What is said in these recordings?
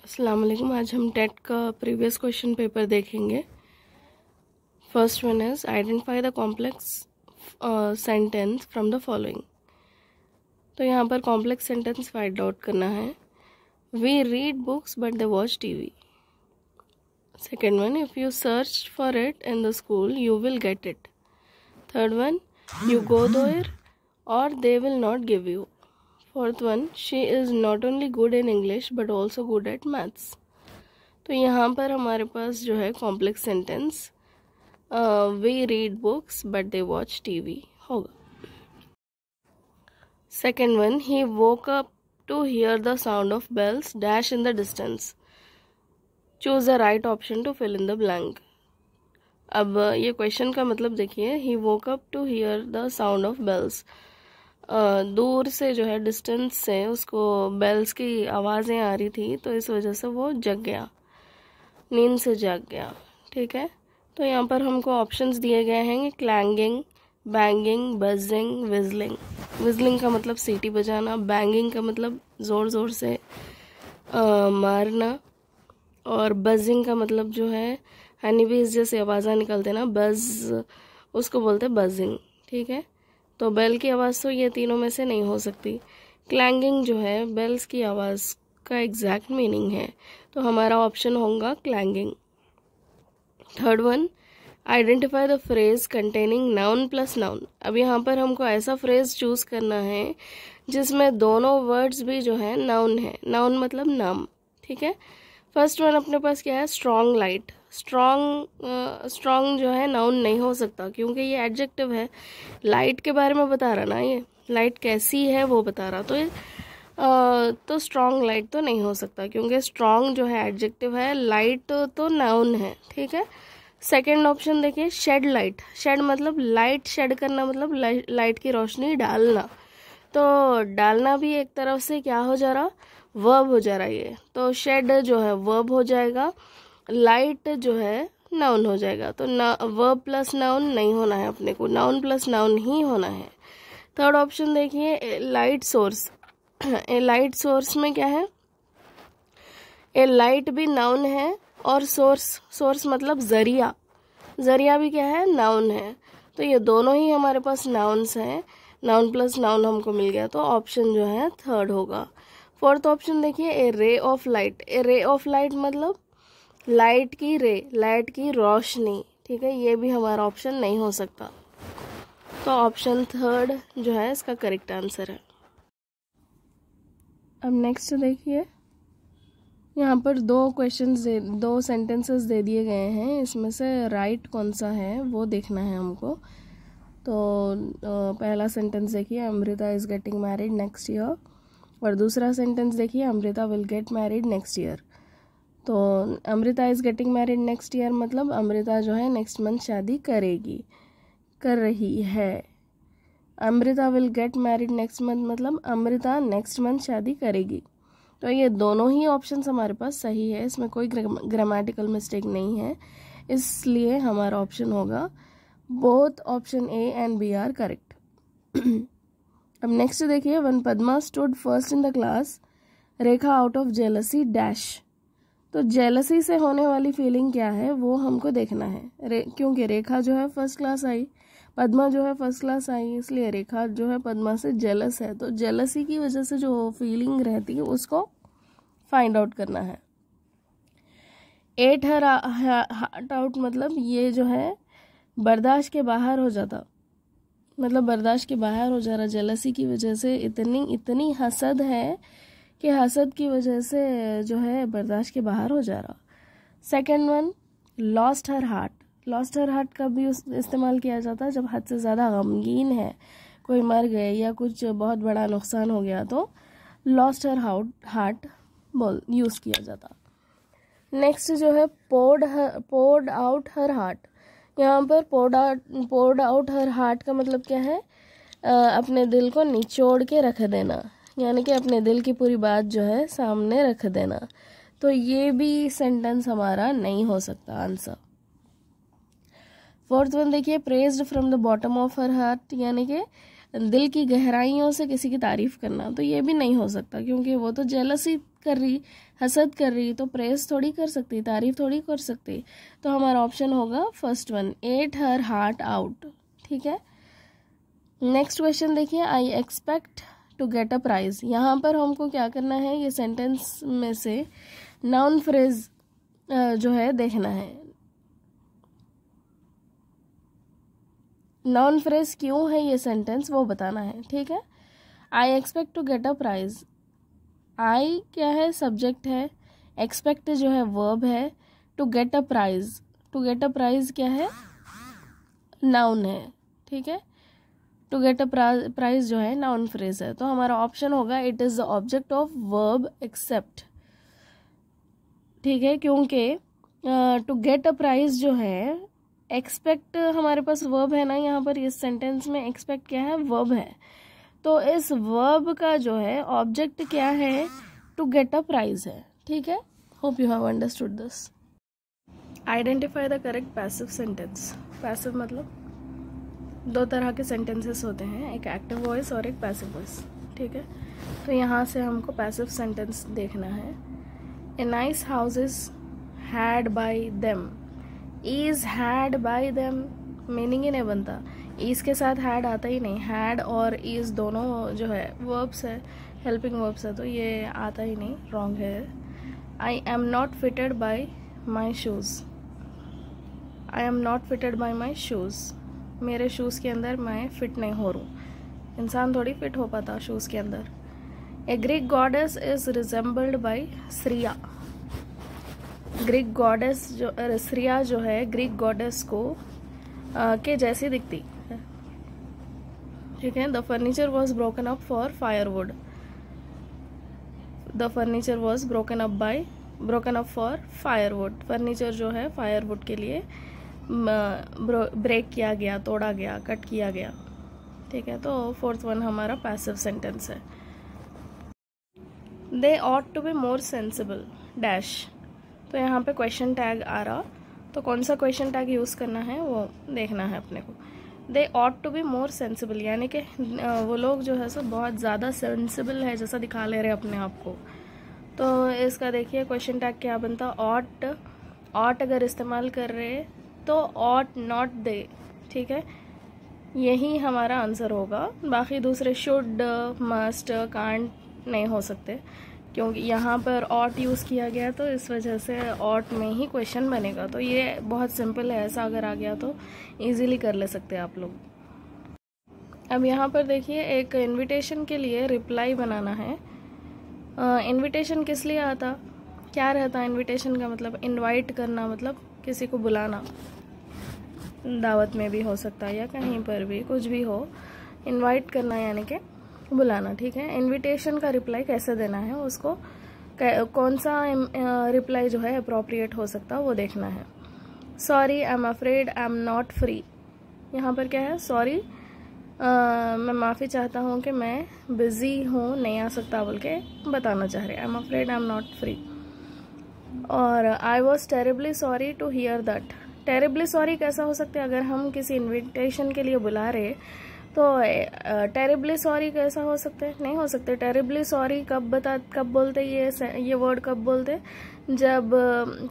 अस्सलाम वालेकुम। आज हम टेट का प्रीवियस क्वेश्चन पेपर देखेंगे। First one is identify the complex sentence from the following. तो यहाँ पर कॉम्प्लेक्स सेंटेंस फाइंड आउट करना है। We read books but they watch TV. Second one, if you search for it in the school you will get it. Third one, you go there और they will not give you. Fourth one, she is not only good in English but also good at maths. तो यहाँ पर हमारे पास जो है complex sentence we read books but they watch TV होगा। Second one, he woke up to hear the sound of bells dash in the distance. Choose the right option to fill in the blank. अब ये question का मतलब देखिए, he woke up to hear the sound of bells. दूर से जो है, distance से उसको बेल्स की आवाज़ें आ रही थी, तो इस वजह से वो जग गया, नींद से जाग गया। ठीक है, तो यहाँ पर हमको ऑप्शंस दिए गए हैं क्लैंगिंग, बैंगिंग, बजिंग, विजलिंग। विजलिंग का मतलब सीटी बजाना, बैंगिंग का मतलब ज़ोर ज़ोर से मारना, और बजिंग का मतलब जो है हनी बीज जैसे आवाज़ें निकलते ना, बज, उसको बोलते हैं बजिंग। ठीक है, तो बेल की आवाज़ तो ये तीनों में से नहीं हो सकती। क्लैंगिंग जो है बेल्स की आवाज़ का एग्जैक्ट मीनिंग है, तो हमारा ऑप्शन होगा क्लैंगिंग। Third one, identify the phrase containing noun plus noun. अब यहाँ पर हमको ऐसा फ्रेज चूज करना है जिसमें दोनों वर्ड्स भी जो है नाउन है। नाउन मतलब नाम। ठीक है, फर्स्ट वन अपने पास क्या है, स्ट्रॉन्ग लाइट। स्ट्रॉन्ग जो है नाउन नहीं हो सकता क्योंकि ये एडजेक्टिव है। लाइट के बारे में बता रहा ना, ये लाइट कैसी है वो बता रहा, तो स्ट्रॉन्ग लाइट तो नहीं हो सकता क्योंकि स्ट्रॉन्ग जो है एडजेक्टिव है, लाइट तो नाउन है। ठीक है, सेकंड ऑप्शन देखिए, शेड लाइट। शेड मतलब लाइट, शेड करना मतलब लाइट की रोशनी डालना, तो डालना भी एक तरफ से क्या हो जा रहा, वर्ब हो जा रहा है ये, तो शेड जो है वर्ब हो जाएगा, लाइट जो है नाउन हो जाएगा। तो वर्ब प्लस नाउन नहीं होना है अपने को, नाउन प्लस नाउन ही होना है। थर्ड ऑप्शन देखिए, लाइट सोर्स। ए लाइट सोर्स में क्या है, ए लाइट भी नाउन है और सोर्स मतलब जरिया, जरिया भी क्या है, नाउन है। तो ये दोनों ही हमारे पास नाउन्स हैं, नाउन प्लस नाउन हमको मिल गया, तो ऑप्शन जो है थर्ड होगा। फोर्थ ऑप्शन देखिए, ए ray of light. A ray of light मतलब लाइट की रे, लाइट की रोशनी। ठीक है, ये भी हमारा ऑप्शन नहीं हो सकता, तो ऑप्शन थर्ड जो है इसका करेक्ट आंसर है। अब नेक्स्ट देखिए, यहाँ पर दो सेंटेंसेस दे दिए गए हैं, इसमें से राइट कौन सा है वो देखना है हमको। तो पहला सेंटेंस देखिए, Amrita is getting married next year, और दूसरा सेंटेंस देखिए, Amrita will get married next year. तो Amrita is getting married next year मतलब अमृता जो है नेक्स्ट मंथ शादी करेगी, कर रही है। Amrita will get married next month मतलब अमृता नेक्स्ट मंथ शादी करेगी। तो ये दोनों ही ऑप्शंस हमारे पास सही है, इसमें कोई ग्रामेटिकल मिस्टेक नहीं है, इसलिए हमारा ऑप्शन होगा both option A and B are correct. अब नेक्स्ट देखिए, one Padma stood first in the class, Rekha out of jealousy dash. तो जेलसी से होने वाली फीलिंग क्या है वो हमको देखना है। क्योंकि रेखा जो है फर्स्ट क्लास आई, पद्मा जो है फर्स्ट क्लास आई, इसलिए रेखा जो है पद्मा से जेलस है, तो जेलसी की वजह से जो फीलिंग रहती है उसको फाइंड आउट करना है। एट हर हार्ट आउट मतलब ये जो है बर्दाश्त के बाहर हो जाता, मतलब बर्दाश्त के बाहर हो जा रहा, जेलसी की वजह से इतनी हसद है कि हसद की वजह से जो है बर्दाश्त के बाहर हो जा रहा। Second one, lost her heart. Lost her heart का भी इस्तेमाल किया जाता है जब हद से ज़्यादा गमगीन है, कोई मर गए या कुछ बहुत बड़ा नुकसान हो गया, तो लॉस्ट हर हार्ट यूज़ किया जाता। नेक्स्ट जो है, पोर्ड आउट हर हार्ट। यहाँ पर पोर्ड आउट हर हार्ट का मतलब क्या है, अपने दिल को निचोड़ के रख देना, यानी कि अपने दिल की पूरी बात जो है सामने रख देना, तो ये भी सेंटेंस हमारा नहीं हो सकता आंसर। फोर्थ वन देखिए, praised from the bottom of her heart, यानी कि दिल की गहराइयों से किसी की तारीफ करना, तो ये भी नहीं हो सकता क्योंकि वो तो जेलसी कर रही, हसद कर रही, तो प्रेस थोड़ी कर सकती, तारीफ थोड़ी कर सकती। तो हमारा ऑप्शन होगा first one, at her heart out. ठीक है, नेक्स्ट क्वेश्चन देखिए, I expect to get a prize. यहाँ पर हमको क्या करना है, ये सेंटेंस में से नाउन फ्रेज जो है देखना है। नाउन फ्रेज क्यों है ये सेंटेंस वो बताना है। ठीक है, I expect to get a prize, I क्या है, सब्जेक्ट है, एक्सपेक्ट जो है वर्ब है, to get a prize, to get a prize क्या है, नाउन है। ठीक है, टू गेट अ प्राइज जो है नाउन फ्रेज है, तो हमारा ऑप्शन होगा it is the object of verb except. ठीक है, क्योंकि टू गेट अ प्राइज जो है, एक्सपेक्ट हमारे पास वर्ब है ना, यहाँ पर इस सेंटेंस में एक्सपेक्ट क्या है, वर्ब है, तो इस वर्ब का जो है ऑब्जेक्ट क्या है, टू गेट अ प्राइज है। ठीक है, hope you have understood this. Identify the correct passive sentence. Passive मतलब दो तरह के सेंटेंसेस होते हैं, एक एक्टिव वॉइस और एक पैसिव वॉइस। ठीक है, तो यहाँ से हमको पैसिव सेंटेंस देखना है। A nice house is had by them, is had by them meaning ही नहीं बनता, इज के साथ हैड आता ही नहीं, हैड और इज दोनों जो है वर्ब्स है, हेल्पिंग वर्ब्स है, तो ये आता ही नहीं, रॉन्ग है। आई am not fitted by my shoes, I am not fitted by my shoes, मेरे शूज़ के अंदर मैं फिट नहीं हो रहा हूँ, इंसान थोड़ी फिट हो पाता शूज़ के अंदर। A Greek goddess is resembled by Shriya, Greek goddess जो श्रिया जो है ग्रीक गॉडेस को के जैसी दिखती है। ठीक है, the furniture was broken up for firewood, the furniture was broken up for firewood, furniture जो है फायरवुड के लिए ब्रेक किया गया, तोड़ा गया, कट किया गया। ठीक है, तो फोर्थ वन हमारा पैसिव सेंटेंस है। They ought to be more sensible dash, तो यहाँ पे क्वेश्चन टैग आ रहा, तो कौन सा क्वेश्चन टैग यूज़ करना है वो देखना है अपने को। They ought to be more sensible यानी कि वो लोग जो है सो बहुत ज़्यादा सेंसिबल है जैसा दिखा ले रहे अपने आप को, तो इसका देखिए क्वेश्चन टैग क्या बनता, ऑट, ऑट अगर इस्तेमाल कर रहे तो ऑट नॉट दे। ठीक है, यही हमारा आंसर होगा, बाकी दूसरे शुड, मस्ट, कांट नहीं हो सकते क्योंकि यहाँ पर ऑट यूज़ किया गया, तो इस वजह से ऑट में ही क्वेश्चन बनेगा। तो ये बहुत सिंपल है, ऐसा अगर आ गया तो इजीली कर ले सकते हैं आप लोग। अब यहाँ पर देखिए एक इनविटेशन के लिए रिप्लाई बनाना है। इनविटेशन किस लिए आता, क्या रहता इनविटेशन का मतलब, इनवाइट करना मतलब किसी को बुलाना, दावत में भी हो सकता है या कहीं पर भी कुछ भी हो, इनवाइट करना यानी कि बुलाना। ठीक है, इनविटेशन का रिप्लाई कैसे देना है, उसको कौन सा रिप्लाई जो है अप्रोप्रिएट हो सकता है वो देखना है। Sorry I am afraid I am not free, यहाँ पर क्या है, सॉरी मैं माफ़ी चाहता हूँ कि मैं बिज़ी हूँ, नहीं आ सकता बोल के बताना चाह रहे, I am afraid I am not free. और I was terribly sorry to hear that, terribly sorry कैसा हो सकता है, अगर हम किसी इनविटेशन के लिए बुला रहे तो टेरिबली सॉरी कैसा हो सकता है, नहीं हो सकते। टेरिबली सॉरी कब बोलते, ये वर्ड कब बोलते, जब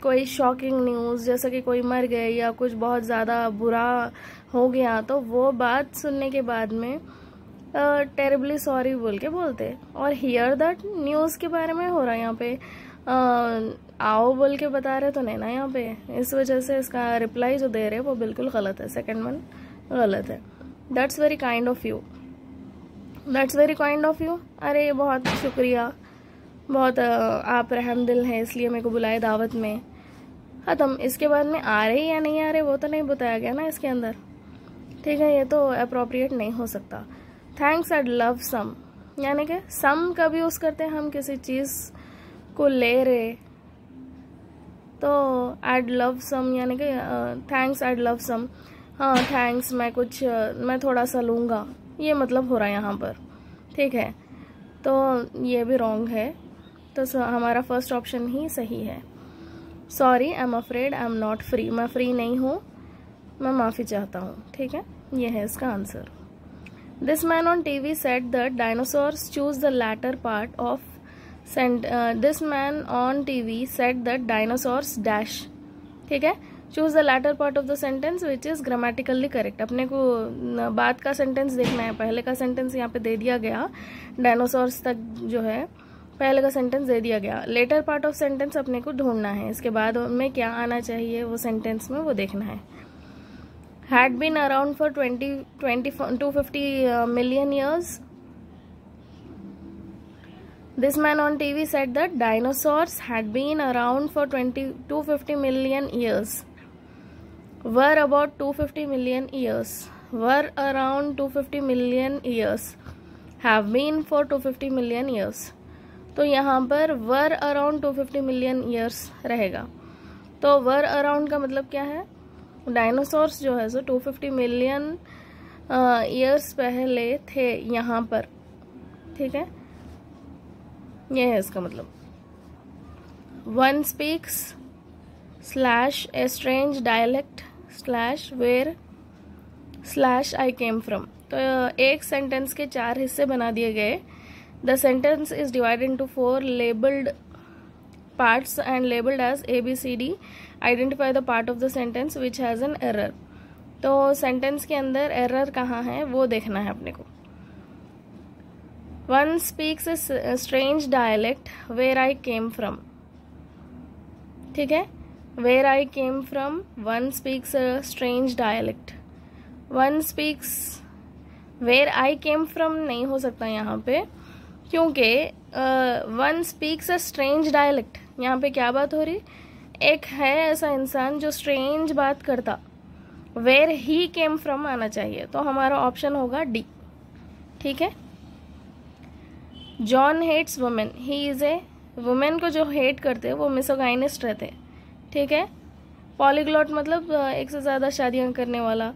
कोई शॉकिंग न्यूज़ जैसा कि कोई मर गए या कुछ बहुत ज़्यादा बुरा हो गया, तो वो बात सुनने के बाद में टेरिबली सॉरी बोल के बोलते। और हियर दैट न्यूज़ के बारे में हो रहा है यहाँ पे, आओ बोल के बता रहे तो नहीं ना यहाँ पे, इस वजह से इसका रिप्लाई जो दे रहे वो बिल्कुल गलत है, सेकंड वन गलत है। That's very kind of you, that's very kind of you, अरे बहुत शुक्रिया, बहुत आप रहमदिल हैं इसलिए मेरे को बुलाए दावत में, ख़त्म। इसके बाद में आ रहे या नहीं आ रहे वो तो नहीं बताया गया ना इसके अंदर। ठीक है, ये तो अप्रोप्रिएट नहीं हो सकता। थैंक्स आई लव सम, यानी कि सम कब यूज़ करते हैं, हम किसी चीज़ को ले रहे तो I'd love some यानी कि थैंक्स I'd love some, हाँ थैंक्स मैं थोड़ा सा लूँगा, ये मतलब हो रहा है यहाँ पर। ठीक है, तो ये भी रॉन्ग है, तो हमारा फर्स्ट ऑप्शन ही सही है। Sorry I am afraid I am not free, मैं फ्री नहीं हूँ, मैं माफ़ी चाहता हूँ। ठीक है, ये है इसका answer. This man on TV said that dinosaurs choose the latter part of this man on TV said that dinosaurs dash, ठीक है, choose the latter part of the sentence which is grammatically correct. अपने को बात का sentence देखना है, पहले का सेंटेंस यहाँ पे दे दिया गया, डायनासोर्स तक जो है पहले का सेंटेंस दे दिया गया, लेटर पार्ट ऑफ सेंटेंस अपने को ढूंढना है, इसके बाद में क्या आना चाहिए वो सेंटेंस में वो देखना है। Had been around for 250 million years. This man on TV said that dinosaurs had been around for 250 million years. Were about 250 million years. Were around 250 million years. Have been for 250 million years. तो यहाँ पर were around 250 million years रहेगा। तो were around का मतलब क्या है, dinosaurs जो है सो 250 मिलियन ईयर्स पहले थे यहाँ पर, ठीक है, ये है इसका मतलब। One speaks slash a strange dialect slash where slash I came from. तो एक सेंटेंस के 4 हिस्से बना दिए गए। The sentence is divided into 4 labeled parts and labeled as A, B, C, D. Identify the part of the sentence which has an error. तो sentence के अंदर एरर कहाँ है वो देखना है अपने को। One speaks a strange dialect where I came from, ठीक है, where I came from, one speaks a strange dialect, one speaks where I came from नहीं हो सकता यहाँ पे, क्योंकि one speaks a strange dialect, यहाँ पे क्या बात हो रही, एक है ऐसा इंसान जो स्ट्रेंज बात करता, वेयर ही केम फ्रॉम आना चाहिए, तो हमारा ऑप्शन होगा डी, ठीक है। John hates women, he is a, women को जो हेट करते वो मिसोगाइनिस्ट रहते, ठीक है। पॉलीग्लॉट मतलब एक से ज़्यादा शादियाँ करने वाला।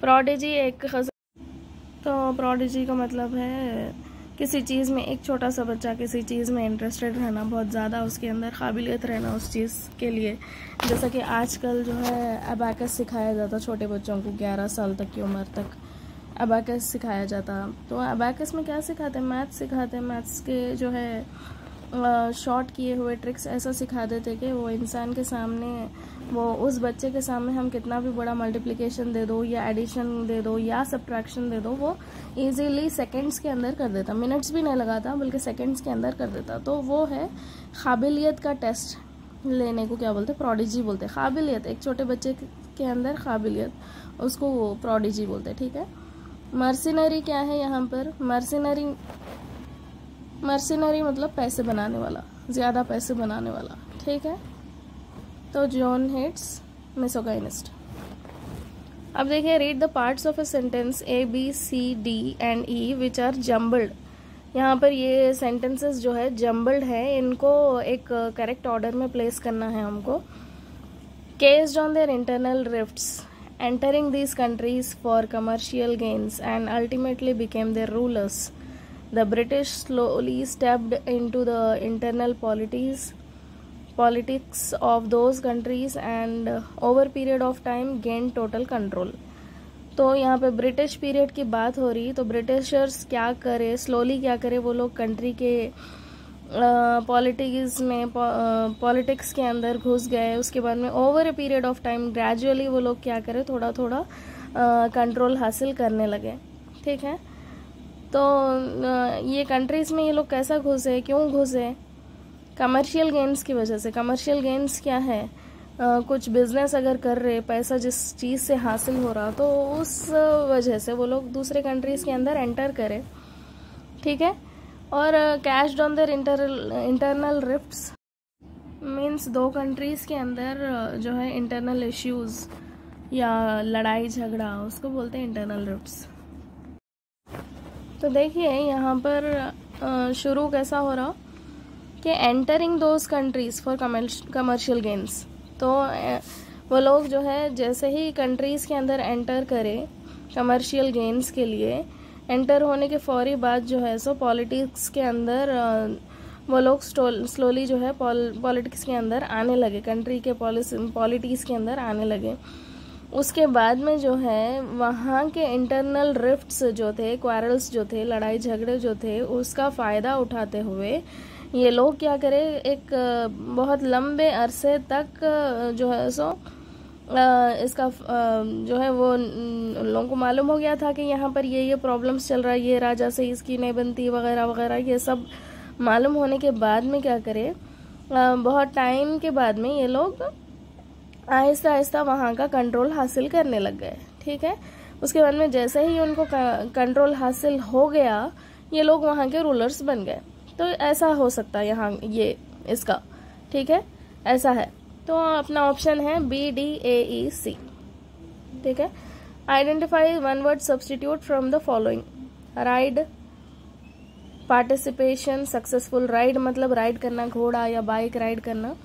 प्रोडिजी एक तो प्रोडिजी का मतलब है किसी चीज़ में, एक छोटा सा बच्चा किसी चीज़ में इंटरेस्टेड रहना, बहुत ज़्यादा उसके अंदर काबिलियत रहना उस चीज़ के लिए। जैसा कि आजकल जो है अबाकस सिखाया जाता छोटे बच्चों को, 11 साल तक की उम्र तक अबाकस सिखाया जाता। तो अबाकस में क्या सिखाते हैं, मैथ्स सिखाते हैं, मैथ्स के जो है शॉर्ट किए हुए ट्रिक्स ऐसा सिखा देते कि वो इंसान के सामने, वो उस बच्चे के सामने हम कितना भी बड़ा मल्टीप्लिकेशन दे दो या एडिशन दे दो या सब्ट्रैक्शन दे दो, वो इजीली सेकंड्स के अंदर कर देता, मिनट्स भी नहीं लगाता बल्कि सेकंड्स के अंदर कर देता। तो वो है काबिलियत का टेस्ट लेने को क्या बोलते हैं, प्रोडिजी बोलते हैं। काबिलियत, एक छोटे बच्चे के अंदर काबिलियत, उसको वो प्रोडिजी बोलते हैं, ठीक है। मर्सिनरी क्या है यहाँ पर, मर्सिनरी मतलब पैसे बनाने वाला, ज़्यादा पैसे बनाने वाला, ठीक है। तो जॉन हेट्स मिसोगाइनिस्ट। अब देखिए, read the parts of a sentence A B C D and E which are jumbled. यहाँ पर ये सेंटेंसेस जो है जम्बल्ड है, इनको एक करेक्ट ऑर्डर में प्लेस करना है हमको। Cashed on their internal rifts, entering these countries for commercial gains and ultimately became their rulers. The British slowly stepped into the internal politics of those countries and over period of time gained total control. तो यहाँ पे British period की बात हो रही, तो Britishers क्या करे, स्लोली क्या करे, वो लोग कंट्री के पॉलिटिक्स के अंदर घुस गए। उसके बाद में over a period of time gradually वो लोग क्या करे, थोड़ा थोड़ा कंट्रोल हासिल करने लगे, ठीक है। तो ये कंट्रीज़ में ये लोग कैसा घुसे, क्यों घुसे, कमर्शियल गेन्स की वजह से। कमर्शियल गेन्स क्या है, कुछ बिजनेस अगर कर रहे, पैसा जिस चीज़ से हासिल हो रहा, तो उस वजह से वो लोग दूसरे कंट्रीज़ के अंदर एंटर करे, ठीक है। और cached on their internal rifts means दो कंट्रीज़ के अंदर जो है इंटरनल इश्यूज़ या लड़ाई झगड़ा, उसको बोलते हैं इंटरनल रिफ्ट्स। तो देखिए यहाँ पर शुरू कैसा हो रहा कि entering those countries for commercial gains. तो वो लोग जो है जैसे ही कंट्रीज़ के अंदर एंटर करें कमर्शियल गेन्स के लिए, एंटर होने के फौरी बाद जो है सो पॉलिटिक्स के अंदर वो लोग स्लोली जो है पॉलिटिक्स के अंदर आने लगे, कंट्री के पॉलिटिक्स के अंदर आने लगे। उसके बाद में जो है वहाँ के इंटरनल रिफ्ट्स जो थे, क्वारल्स जो थे, लड़ाई झगड़े जो थे, उसका फ़ायदा उठाते हुए ये लोग क्या करे, एक बहुत लंबे अरसे तक जो है सो इसका जो है वो लोगों को मालूम हो गया था कि यहाँ पर ये प्रॉब्लम्स चल रहा है, ये राजा से इसकी नहीं बनती वगैरह वगैरह। ये सब मालूम होने के बाद में क्या करे, बहुत टाइम के बाद में ये लोग आहिस्ता आहिस्ता वहाँ का कंट्रोल हासिल करने लग गए। ठीक है, उसके बाद में जैसे ही उनको कंट्रोल हासिल हो गया, ये लोग वहाँ के रूलर्स बन गए। तो ऐसा हो सकता है यहाँ ये इसका। ठीक है, ऐसा है। तो अपना ऑप्शन है BDAEC। ठीक है, identify one word substitute from the following. Ride, participation, successful. Ride मतलब राइड करना, घोड़ा या बाइक राइड करना।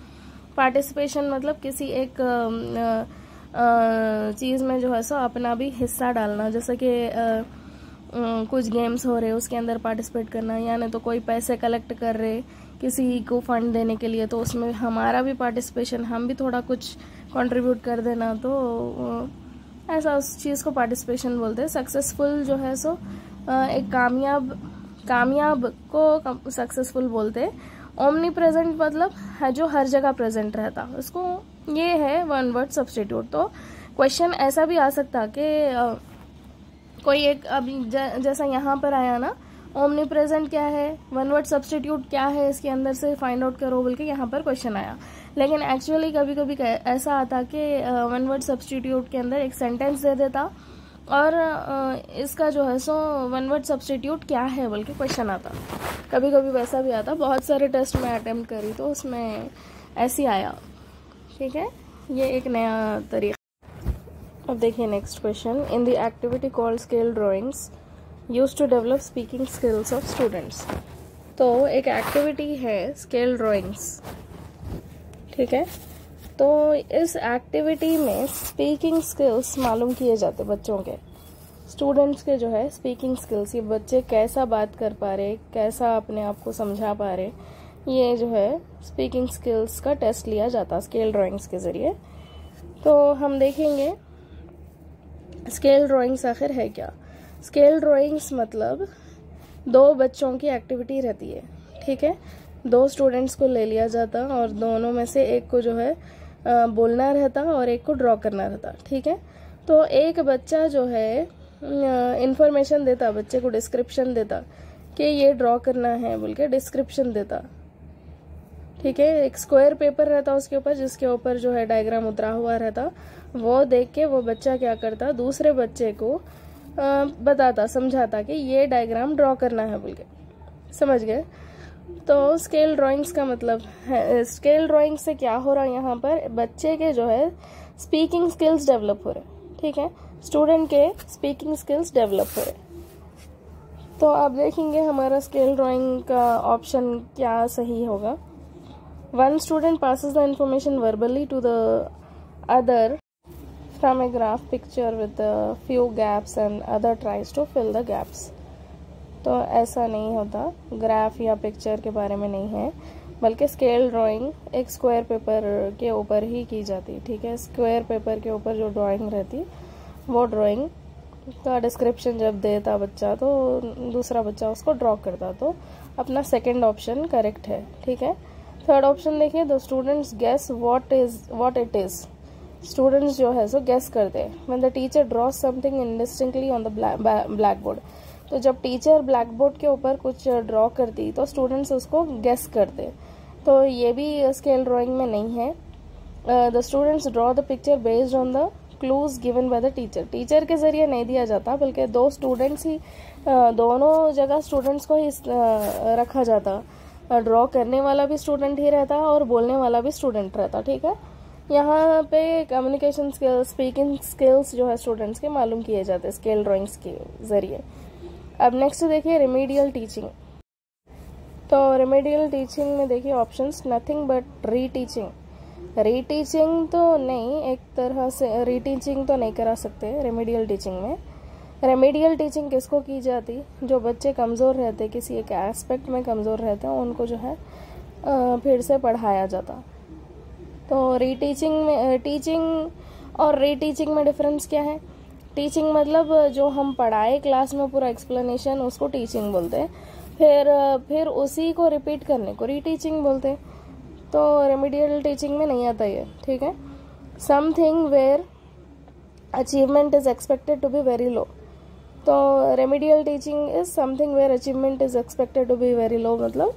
पार्टिसिपेशन मतलब किसी एक चीज़ में जो है सो अपना भी हिस्सा डालना, जैसे कि कुछ गेम्स हो रहे उसके अंदर पार्टिसिपेट करना, यानी तो कोई पैसे कलेक्ट कर रहे किसी को फंड देने के लिए, तो उसमें हमारा भी पार्टिसिपेशन, हम भी थोड़ा कुछ कंट्रीब्यूट कर देना, तो ऐसा उस चीज़ को पार्टिसिपेशन बोलते हैं। सक्सेसफुल जो है सो एक कामयाब को सक्सेसफुल बोलते हैं। ओमनी प्रेजेंट मतलब है जो हर जगह प्रेजेंट रहता, उसको ये है वन वर्ड सब्स्टिट्यूट। तो क्वेश्चन ऐसा भी आ सकता कि कोई एक, अभी जैसा यहाँ पर आया ना, ओमनी प्रेजेंट क्या है, वन वर्ड सब्स्टिट्यूट क्या है, इसके अंदर से फाइंड आउट करो बोल के यहाँ पर क्वेश्चन आया। लेकिन एक्चुअली कभी कभी ऐसा आता कि वन वर्ड सब्स्टिट्यूट के अंदर एक सेंटेंस दे देता और इसका जो है सो वन वर्ड सब्स्टिट्यूट क्या है बोल के क्वेश्चन आता। कभी कभी वैसा भी आता। बहुत सारे टेस्ट में अटेम्प्ट करी तो उसमें ऐसी आया। ठीक है, ये एक नया तरीका। अब देखिए next question. In the activity called scale drawings use to develop speaking skills of students. तो एक एक्टिविटी है स्केल ड्राइंग्स। ठीक है, तो इस एक्टिविटी में स्पीकिंग स्किल्स मालूम किए जाते बच्चों के, स्टूडेंट्स के जो है स्पीकिंग स्किल्स, ये बच्चे कैसा बात कर पा रहे, कैसा अपने आप को समझा पा रहे, ये जो है स्पीकिंग स्किल्स का टेस्ट लिया जाता स्केल ड्राइंग्स के ज़रिए। तो हम देखेंगे स्केल ड्राइंग्स आखिर है क्या। स्केल ड्राइंग्स मतलब दो बच्चों की एक्टिविटी रहती है। ठीक है, दो स्टूडेंट्स को ले लिया जाता और दोनों में से एक को जो है बोलना रहता और एक को ड्रॉ करना रहता। ठीक है, तो एक बच्चा जो है इंफॉर्मेशन देता, बच्चे को डिस्क्रिप्शन देता कि ये ड्रॉ करना है बोल के डिस्क्रिप्शन देता। ठीक है, एक स्क्वायर पेपर रहता उसके ऊपर, जिसके ऊपर जो है डायग्राम उतरा हुआ रहता। वो देख के वो बच्चा क्या करता, दूसरे बच्चे को बताता, समझाता कि ये डायग्राम ड्रॉ करना है बोल के। समझ गए? तो स्केल ड्राइंग्स का मतलब है, स्केल ड्राइंग से क्या हो रहा है, यहाँ पर बच्चे के जो है स्पीकिंग स्किल्स डेवलप हो रहे। ठीक है, स्टूडेंट के स्पीकिंग स्किल्स डेवलप हो रहे। तो आप देखेंगे हमारा स्केल ड्राइंग का ऑप्शन क्या सही होगा। One student passes the information verbally to the other from a graph picture with a few gaps and other tries to fill the gaps। तो ऐसा नहीं होता, ग्राफ या पिक्चर के बारे में नहीं है, बल्कि स्केल ड्राइंग एक स्क्वायर पेपर के ऊपर ही की जाती। ठीक है, स्क्वायर पेपर के ऊपर जो ड्राइंग रहती वो ड्राइंग का डिस्क्रिप्शन जब देता बच्चा तो दूसरा बच्चा उसको ड्रॉ करता। तो अपना सेकंड ऑप्शन करेक्ट है। ठीक है, थर्ड ऑप्शन देखिए, the students guess what it is. Students जो है सो गेस करते हैं। When the teacher draws something indistinctly on the black board. तो जब टीचर ब्लैक बोर्ड के ऊपर कुछ ड्रॉ करती तो स्टूडेंट्स उसको गेस करते। तो ये भी स्केल ड्राइंग में नहीं है। The students draw the picture based on the clues given by the teacher. Teacher के जरिए नहीं दिया जाता, बल्कि दो स्टूडेंट्स ही, दोनों जगह स्टूडेंट्स को ही रखा जाता। ड्रॉ करने वाला भी स्टूडेंट ही रहता और बोलने वाला भी स्टूडेंट रहता। ठीक है, यहाँ पे कम्युनिकेशन स्किल्स, स्पीकिंग स्किल्स जो है स्टूडेंट्स के मालूम किए जाते हैं स्केल ड्राइंग्स के जरिए। अब नेक्स्ट देखिए रिमीडियल टीचिंग। तो रिमीडियल टीचिंग में देखिए ऑप्शंस, नथिंग बट रीटीचिंग। रीटीचिंग तो नहीं, एक तरह से रीटीचिंग तो नहीं करा सकते रिमीडियल टीचिंग में। रेमेडियल टीचिंग किसको की जाती, जो बच्चे कमज़ोर रहते, किसी एक एस्पेक्ट में कमज़ोर रहते हैं, उनको जो है फिर से पढ़ाया जाता। तो रीटीचिंग में टीचिंग और रीटीचिंग में डिफरेंस क्या है? टीचिंग मतलब जो हम पढ़ाए क्लास में पूरा एक्सप्लेनेशन, उसको टीचिंग बोलते हैं। फिर उसी को रिपीट करने को रीटीचिंग बोलते हैं। तो रेमेडियल टीचिंग में नहीं आता ये, ठीक है। Something where achievement is expected to be very low. तो remedial teaching is something where achievement is expected to be very low, मतलब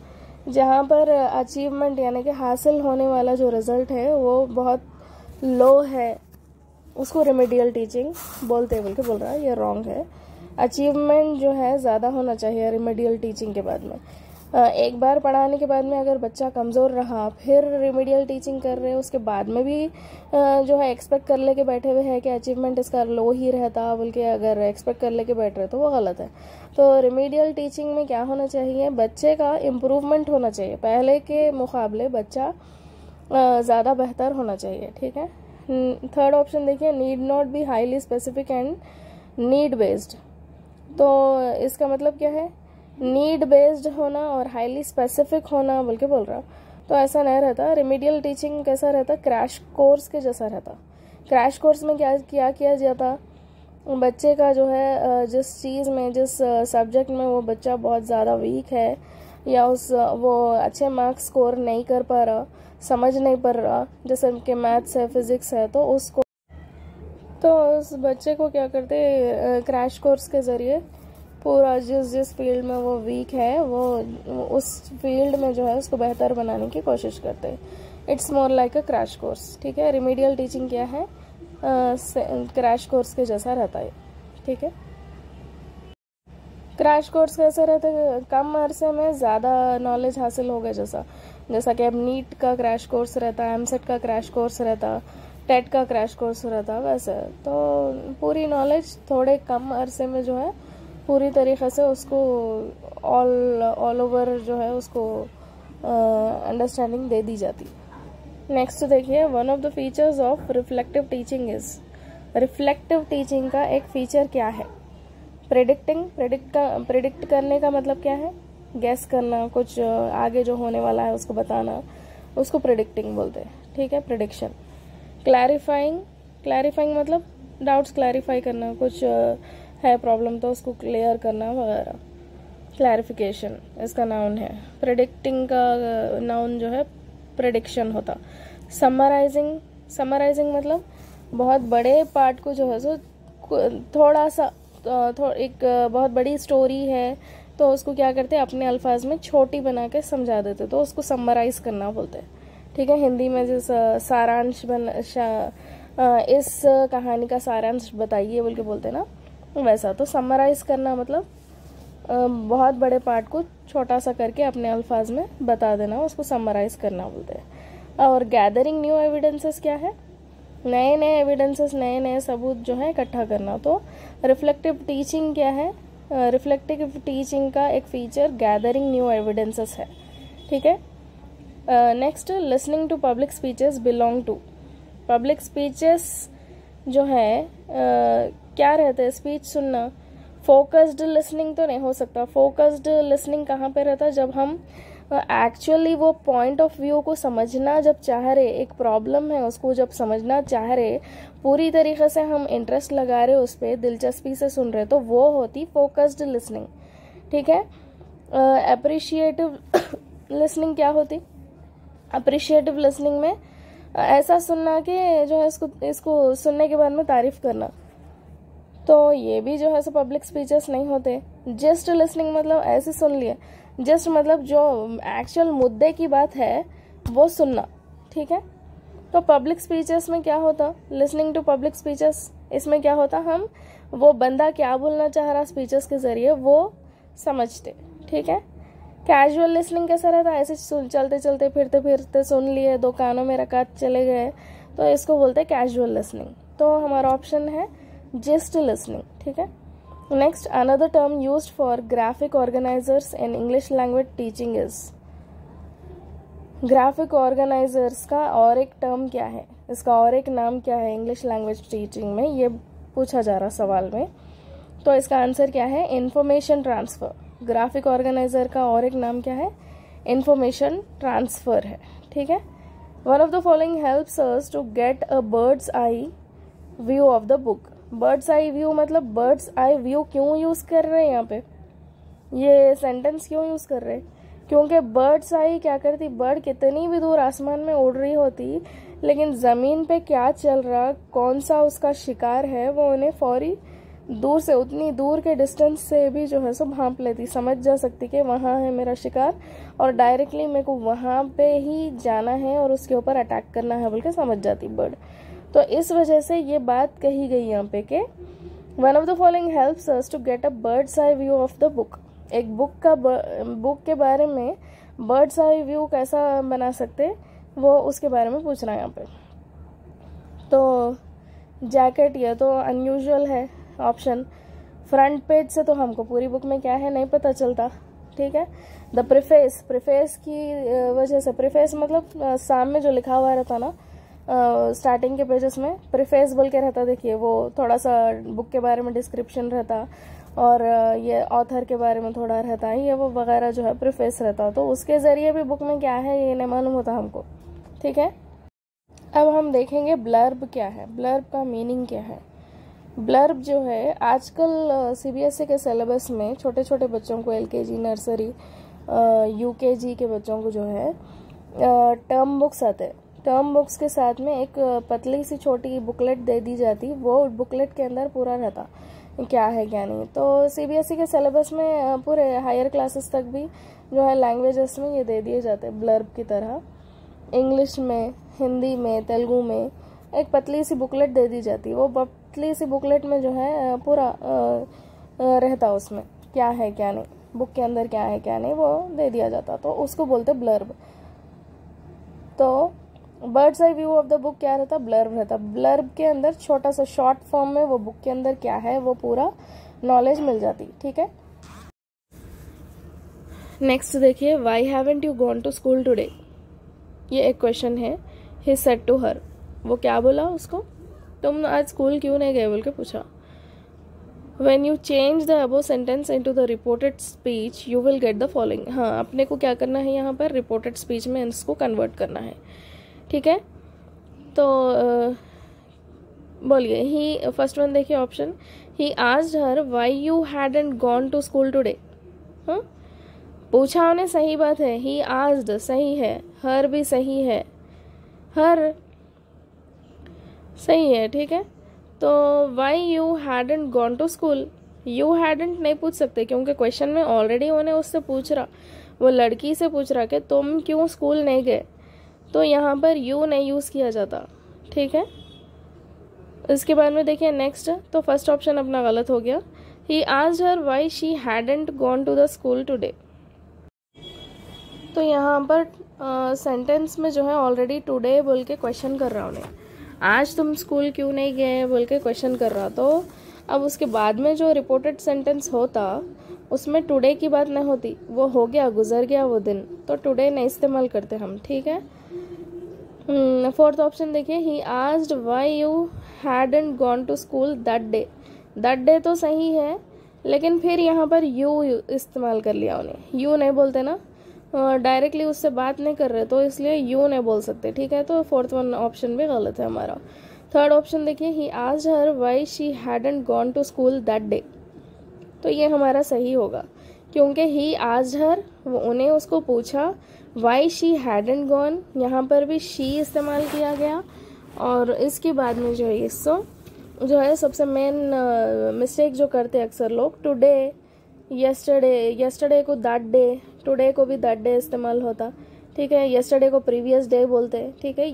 जहाँ पर अचीवमेंट यानी कि हासिल होने वाला जो रिजल्ट है वो बहुत लो है, उसको रेमेडियल टीचिंग बोलते हैं। बोल रहा है ये रॉन्ग है। अचीवमेंट जो है ज़्यादा होना चाहिए रेमेडियल टीचिंग के बाद में। एक बार पढ़ाने के बाद में अगर बच्चा कमज़ोर रहा, फिर रेमेडियल टीचिंग कर रहे हैं, उसके बाद में भी जो है एक्सपेक्ट कर लेके बैठे हुए हैं कि अचीवमेंट इसका लो ही रहता, बल्कि अगर एक्सपेक्ट कर लेके बैठ रहे तो वो गलत है। तो रेमेडियल टीचिंग में क्या होना चाहिए? बच्चे का इम्प्रूवमेंट होना चाहिए, पहले के मुकाबले बच्चा ज़्यादा बेहतर होना चाहिए, ठीक है। थर्ड ऑप्शन देखिए, need not be highly specific and need based. तो इसका मतलब क्या है? नीड बेस्ड होना और हाईली स्पेसिफिक होना बोल के बोल रहा। तो ऐसा नहीं रहता। रेमेडियल टीचिंग कैसा रहता? क्रैश कोर्स के जैसा रहता। क्रैश कोर्स में क्या किया जाता? बच्चे का जो है जिस चीज़ में, जिस सब्जेक्ट में वो बच्चा बहुत ज़्यादा वीक है या वो अच्छे मार्क्स स्कोर नहीं कर पा रहा, समझ नहीं पा रहा, जैसे कि मैथ्स है, फिजिक्स है, तो उस बच्चे को क्या करते? क्रैश कोर्स के ज़रिए पूरा जिस फील्ड में वो वीक है, वो उस फील्ड में जो है उसको बेहतर बनाने की कोशिश करते हैं। It's more like a crash course, ठीक है। रेमेडियल टीचिंग क्या है? क्रैश कोर्स के जैसा रहता है, ठीक है। क्रैश कोर्स कैसे रहता है? कम अरसे में ज़्यादा नॉलेज हासिल हो गया, जैसा कि अब नीट का क्रैश कोर्स रहता है, एमसेट का क्रैश कोर्स रहता, टेट का क्रैश कोर्स रहता, वैसे। तो पूरी नॉलेज थोड़े कम अरसे में जो है पूरी तरीक़े से उसको ऑल ओवर जो है उसको अंडरस्टैंडिंग दे दी जाती। नेक्स्ट देखिए, one of the features of reflective teaching is. Reflective teaching का एक फीचर क्या है? प्रेडिक्ट करने का मतलब क्या है? गेस करना, कुछ आगे जो होने वाला है उसको बताना, उसको प्रेडिक्टिंग बोलते हैं, ठीक है, प्रेडिक्शन। क्लैरिफाइंग मतलब डाउट्स क्लैरिफाई करना, कुछ है प्रॉब्लम तो उसको क्लियर करना वगैरह। क्लैरिफिकेशन इसका नाउन है। प्रेडिक्टिंग का नाउन जो है प्रेडिक्शन होता। समराइजिंग मतलब बहुत बड़े पार्ट को जो है सो थोड़ा सा एक बहुत बड़ी स्टोरी है तो उसको क्या करते हैं? अपने अल्फाज में छोटी बना के समझा देते, तो उसको समराइज करना बोलते हैं, ठीक है। हिंदी में जैसे सारांश इस कहानी का सारांश बताइए बोल के बोलते हैं ना, वैसा। तो समराइज करना मतलब बहुत बड़े पार्ट को छोटा सा करके अपने अल्फाज में बता देना, उसको समराइज करना बोलते हैं। और गैदरिंग न्यू एविडेंसेस क्या है? नए एविडेंसेस, नए सबूत जो है इकट्ठा करना। तो रिफ्लेक्टिव टीचिंग क्या है? रिफ्लेक्टिव टीचिंग का एक फीचर गैदरिंग न्यू एविडेंसेस है, ठीक है। Next, listening to public speeches belong to. Public speeches जो है क्या रहते हैं? स्पीच सुनना। फोकस्ड लिसनिंग तो नहीं हो सकता। फोकस्ड लिसनिंग कहाँ पे रहता है? जब हम एक्चुअली वो पॉइंट ऑफ व्यू को समझना जब चाह रहे, एक प्रॉब्लम है उसको जब समझना चाह रहे, पूरी तरीके से हम इंटरेस्ट लगा रहे उस पर, दिलचस्पी से सुन रहे, तो वो होती फोकस्ड लिसनिंग, ठीक है। अप्रिशिएटिव लिसनिंग क्या होती? अप्रिशिएटिव लिसनिंग में ऐसा सुनना कि जो है इसको सुनने के बाद में तारीफ करना, तो ये भी जो है सो पब्लिक स्पीचेस नहीं होते। जस्ट लिसनिंग मतलब ऐसे सुन लिए, जस्ट मतलब जो एक्चुअल मुद्दे की बात है वो सुनना, ठीक है। तो पब्लिक स्पीचेस में क्या होता? लिसनिंग टू पब्लिक स्पीचेस, इसमें क्या होता? हम वो बंदा क्या बोलना चाह रहा स्पीचेस के जरिए वो समझते, ठीक है। कैजुअल लिसनिंग कैसा रहता? ऐसे चलते चलते फिरते फिरते सुन लिए, दो कानों में रखा चले गए, तो इसको बोलते हैं कैजुअल लिसनिंग। तो हमारा ऑप्शन है जिस्ट लिसनिंग, ठीक है। Next, another term used for graphic organisers in English language teaching is. Graphic organisers का और एक टर्म क्या है? इसका और एक नाम क्या है इंग्लिश लैंग्वेज टीचिंग में? ये पूछा जा रहा सवाल में। तो इसका आंसर क्या है? Information transfer. ग्राफिक ऑर्गेनाइजर का और एक नाम क्या है? इंफॉर्मेशन ट्रांसफर है, ठीक है। One of the following helps us to get a bird's eye view of the book. Bird's eye view मतलब बर्ड्स आई व्यू क्यों यूज कर रहे हैं यहाँ पे, ये सेंटेंस क्यों यूज कर रहे हैं, क्योंकि बर्ड्स आई क्या करती, बर्ड कितनी भी दूर आसमान में उड़ रही होती लेकिन जमीन पे क्या चल रहा, कौन सा उसका शिकार है, वो उन्हें फौरी दूर से, उतनी दूर के डिस्टेंस से भी जो है सो भांप लेती, समझ जा सकती कि वहाँ है मेरा शिकार और डायरेक्टली मेरे को वहाँ पे ही जाना है और उसके ऊपर अटैक करना है बोल के समझ जाती बर्ड। तो इस वजह से ये बात कही गई यहाँ पे कि one of the following helps us to get a bird's eye view of the book. एक बुक के बारे में बर्ड्स आई व्यू कैसा बना सकते, वो उसके बारे में पूछ रहा है यहाँ पे। तो जैकेट, ये तो अनयूजुअल है ऑप्शन, फ्रंट पेज से तो हमको पूरी बुक में क्या है नहीं पता चलता, ठीक है। द प्रीफेस, प्रीफेस की वजह से, प्रीफेस मतलब सामने जो लिखा हुआ रहता ना स्टार्टिंग के पेजेस में प्रीफेस बोल के रहता, देखिए वो थोड़ा सा बुक के बारे में डिस्क्रिप्शन रहता और ये ऑथर के बारे में थोड़ा रहता है, ये वो वगैरह जो है प्रीफेस रहता, तो उसके जरिए भी बुक में क्या है ये नहीं मालूम होता हमको, ठीक है। अब हम देखेंगे ब्लर्ब क्या है, ब्लर्ब का मीनिंग क्या है। ब्लर्ब जो है आजकल सीबीएसई के सिलेबस में छोटे छोटे बच्चों को, एलकेजी, नर्सरी, यूकेजी के बच्चों को जो है टर्म बुक्स आते हैं, टर्म बुक्स के साथ में एक पतली सी छोटी बुकलेट दे दी जाती, वो बुकलेट के अंदर पूरा रहता क्या है क्या नहीं। तो सीबीएसई के सिलेबस में पूरे हायर क्लासेस तक भी जो है लैंग्वेजेस में ये दे दिए जाते ब्लर्ब की तरह, इंग्लिश में, हिंदी में, तेलुगु में एक पतली सी बुकलेट दे दी जाती, वो पतली सी बुकलेट में जो है पूरा रहता उसमें क्या है क्या नहीं, बुक के अंदर क्या है क्या नहीं वो दे दिया जाता, तो उसको बोलते ब्लर्ब। तो birds eye view of the book क्या रहता, ब्लर्ब रहता। ब्लर्ब के अंदर छोटा सा शॉर्ट फॉर्म में वो बुक के अंदर क्या है वो पूरा नॉलेज मिल जाती, ठीक है। नेक्स्ट देखिए, why haven't you gone to school today, ये एक क्वेश्चन है। ही सेड टू हर, वो क्या बोला उसको, तुम आज स्कूल क्यों नहीं गए बोल के पूछा। When you change the above sentence into the reported speech, you will get the following। हाँ, अपने को क्या करना है यहाँ पर, रिपोर्टेड स्पीच में इसको कन्वर्ट करना है, ठीक है। तो बोलिए, ही फर्स्ट वन देखिए option, he asked her why you hadn't gone to school today. हाँ, पूछा उन्हें, सही बात है, ही आस्क्ड सही है, हर भी सही है, हर सही है, ठीक है। तो why you hadn't gone to school, you hadn't नहीं पूछ सकते क्योंकि क्वेश्चन में ऑलरेडी उन्हें उससे पूछ रहा, वो लड़की से पूछ रहा कि तुम क्यों स्कूल नहीं गए, तो यहाँ पर यू नहीं यूज़ किया जाता, ठीक है। इसके बाद में देखिए नेक्स्ट, तो फर्स्ट ऑप्शन अपना गलत हो गया। He asked her why she hadn't gone to the school today, तो यहाँ पर सेंटेंस में जो है ऑलरेडी टुडे बोल के क्वेश्चन कर रहा उन्हें, आज तुम स्कूल क्यों नहीं गए बोल के क्वेश्चन कर रहा। तो अब उसके बाद में जो रिपोर्टेड सेंटेंस होता उसमें टुडे की बात नहीं होती, वो हो गया, गुजर गया वो दिन, तो टुडे नहीं इस्तेमाल करते हम, ठीक है। फोर्थ ऑप्शन देखिए, he asked why you hadn't gone to school that day, that day तो सही है लेकिन फिर यहाँ पर यू इस्तेमाल कर लिया उन्हें, यू नहीं बोलते ना, डायरेक्टली उससे बात नहीं कर रहे तो इसलिए यू नहीं बोल सकते, ठीक है। तो फोर्थ वन ऑप्शन भी गलत है हमारा। थर्ड ऑप्शन देखिए, he asked her why she hadn't gone to school that day, तो ये हमारा सही होगा क्योंकि ही आस्क्ड हर, वो उन्हें उसको पूछा, व्हाई शी हैडंट गॉन, यहाँ पर भी शी इस्तेमाल किया गया, और इसके बाद में जो है इसको जो है सबसे मेन मिस्टेक जो करते अक्सर लोग, टुडे, यस्टरडे, यस्टरडे को दैट डे, टुडे को भी दैट डे इस्तेमाल होता, ठीक है। यस्टरडे को प्रीवियस डे बोलते हैं, ठीक है।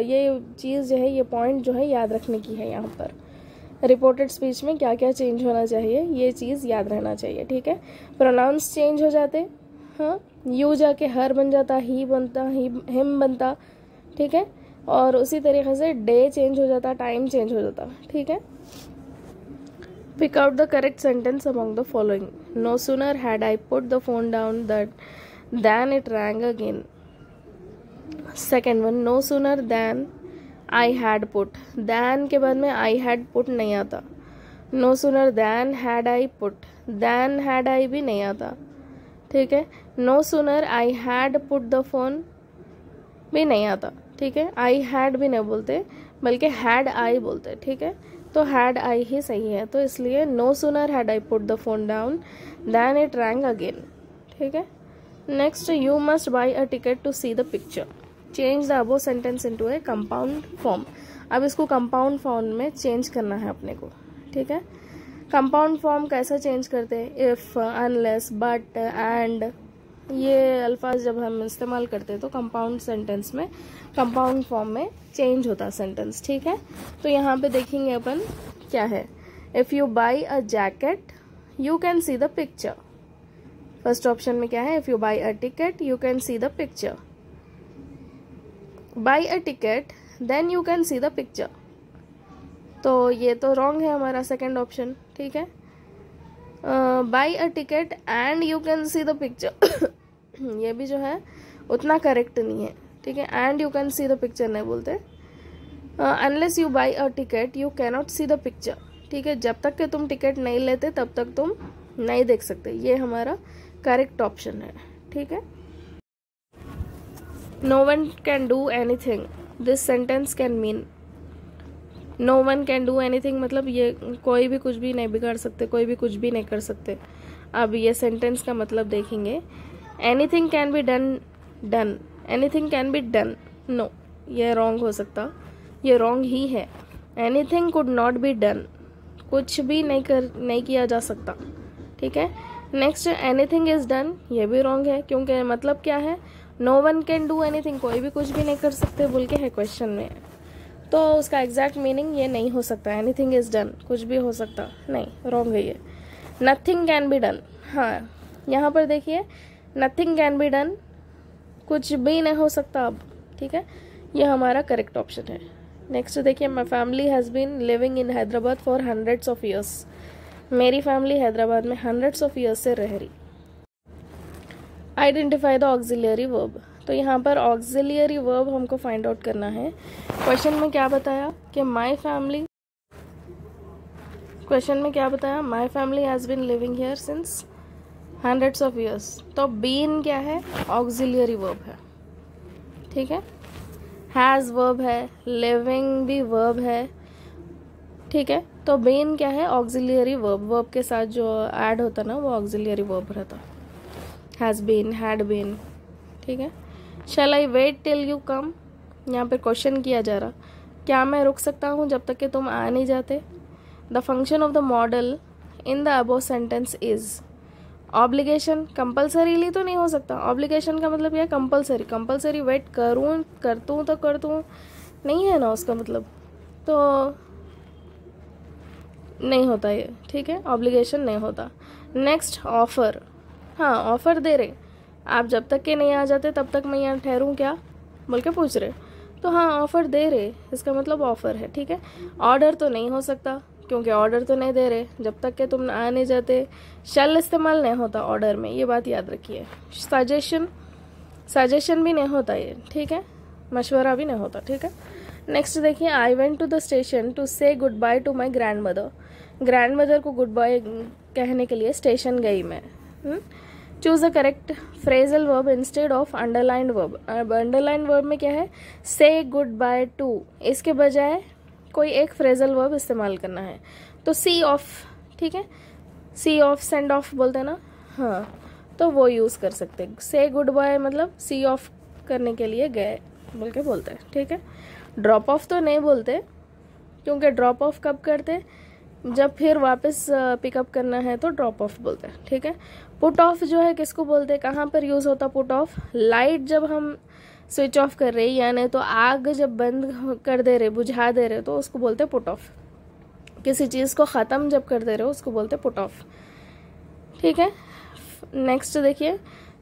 ये चीज़ जो है, ये पॉइंट जो है याद रखने की है, यहाँ पर रिपोर्टेड स्पीच में क्या क्या चेंज होना चाहिए ये चीज़ याद रहना चाहिए, ठीक है। प्रोनाउंस चेंज हो जाते, हाँ, यू जाके हर बन जाता, ही बनता, हिम बनता, ठीक है। और उसी तरीके से डे चेंज हो जाता, टाइम चेंज हो जाता, ठीक है। Pick out the correct sentence among the following. No sooner had I put the phone down than it rang again. Second one, no sooner than I had put. Than के बाद में I had put नहीं आता. No sooner than had I put. Than had I भी नहीं आता, ठीक है। No sooner I had put the phone. भी नहीं आता, ठीक है। आई हैड भी नहीं बोलते, बल्कि हैड आई बोलते, ठीक है। तो हैड आई ही सही है, तो इसलिए no sooner had I put the phone down then it rang again, ठीक है। Next, you must buy a ticket to see the picture, change the above sentence into a compound form. अब इसको compound form में change करना है अपने को, ठीक है। कंपाउंड फॉर्म कैसा चेंज करते हैं? इफ, अनलेस, बट, एंड, ये अल्फाज जब हम इस्तेमाल करते हैं तो कंपाउंड सेंटेंस में, कंपाउंड फॉर्म में चेंज होता है सेंटेंस, ठीक है। तो यहाँ पे देखेंगे अपन क्या है। If you buy a jacket you can see the picture. First option में क्या है? If you buy a ticket you can see the picture. Buy a ticket then you can see the picture, तो ये तो wrong है हमारा second option, ठीक है। By a ticket and you can see the picture ये भी जो है उतना करेक्ट नहीं है, ठीक है। And you can see the picture नहीं बोलते। Unless you buy a ticket you cannot see the picture, ठीक है। जब तक कि तुम टिकट नहीं लेते तब तक तुम नहीं देख सकते, ये हमारा करेक्ट ऑप्शन है, ठीक है। No one can do anything, this sentence can mean. No one can do anything मतलब ये कोई भी कुछ भी नहीं बिगाड़ सकते, कोई भी कुछ भी नहीं कर सकते। अब ये सेंटेंस का मतलब देखेंगे। Anything can be done, done, anything can be done, no, ये रॉन्ग हो सकता, ये रॉन्ग ही है। Anything could not be done, कुछ भी नहीं किया जा सकता, ठीक है। नेक्स्ट, एनीथिंग इज डन, ये भी रॉन्ग है, क्योंकि मतलब क्या है? No one can do anything, कोई भी कुछ भी नहीं कर सकते बोल के है क्वेश्चन में, तो उसका एग्जैक्ट मीनिंग ये नहीं हो सकता। एनीथिंग इज डन, कुछ भी हो सकता नहीं, रॉन्ग है ये। नथिंग कैन बी डन, हाँ यहाँ पर देखिए नथिंग कैन बी डन, कुछ भी नहीं हो सकता अब, ठीक है। ये हमारा करेक्ट ऑप्शन है। नेक्स्ट देखिए, my family has been living in Hyderabad for hundreds of years, मेरी फैमिली हैदराबाद में हंड्रेड्स ऑफ ईयर्स से रह रही। आइडेंटिफाई द ऑक्सिलियरी वर्ब, तो यहाँ पर ऑक्सिलियरी वर्ब हमको फाइंड आउट करना है। क्वेश्चन में क्या बताया कि माई फैमिली, क्वेश्चन में क्या बताया? My family has been living here since hundreds of years, तो बीन क्या है? ऑक्सिलियरी वर्ब है, ठीक है। हैज़ वर्ब है, लिविंग भी वर्ब है, ठीक है। तो बीन क्या है? ऑक्सिलियरी वर्ब, वर्ब के साथ जो ऐड होता ना वो ऑक्सिलियरी वर्ब रहता। हैज़ बीन, हैड बीन, ठीक है। Shall I wait till you come, यहाँ पे क्वेश्चन किया जा रहा, क्या मैं रुक सकता हूँ जब तक कि तुम आ नहीं जाते? The function of the model in the above sentence is obligation, compulsorily तो नहीं हो सकता। ऑब्लिगेशन का मतलब यह कंपल्सरी, कंपल्सरी वेट करूँ, करतूँ तो करतूँ नहीं है ना उसका मतलब, तो नहीं होता ये, ठीक है। ऑब्लिगेशन नहीं होता। नेक्स्ट, ऑफर, हाँ ऑफर दे रहे, आप जब तक के नहीं आ जाते तब तक मैं यहाँ ठहरूँ क्या बोल के पूछ रहे, तो हाँ ऑफर दे रहे, इसका मतलब ऑफर है, ठीक है। ऑर्डर तो नहीं हो सकता, क्योंकि ऑर्डर तो नहीं दे रहे, जब तक के तुम आ नहीं जाते शैल इस्तेमाल नहीं होता ऑर्डर में, ये बात याद रखिए। सजेशन, सजेशन भी नहीं होता ये, ठीक है। मशवरा भी नहीं होता, ठीक है। नेक्स्ट देखिए, I went to the station to say goodbye to my grandmother, grandmother को गुड बाय कहने के लिए स्टेशन गई मैं। Choose the correct phrasal verb instead of underlined verb. अब अंडरलाइंड वर्ब में क्या है? से गुड बाय टू, इसके बजाय कोई एक फ्रेजल वर्ब इस्तेमाल करना है, तो सी ऑफ, ठीक है। सी ऑफ, सेंड ऑफ बोलते हैं ना, हाँ तो वो यूज़ कर सकते हैं। से गुड बाय मतलब सी ऑफ करने के लिए गए बोल के बोलते हैं, ठीक है। ड्रॉप ऑफ तो नहीं बोलते, क्योंकि ड्रॉप ऑफ कब करते? जब फिर वापस पिकअप करना है तो ड्रॉप ऑफ बोलते हैं, ठीक है। पुट ऑफ जो है किसको बोलते हैं, कहाँ पर यूज़ होता पुट ऑफ? लाइट जब हम स्विच ऑफ कर रहे यानी तो आग जब बंद कर दे रहे, बुझा दे रहे, तो उसको बोलते पुट ऑफ। किसी चीज़ को ख़त्म जब कर दे रहे हो उसको बोलते पुट ऑफ, ठीक है। नेक्स्ट देखिए,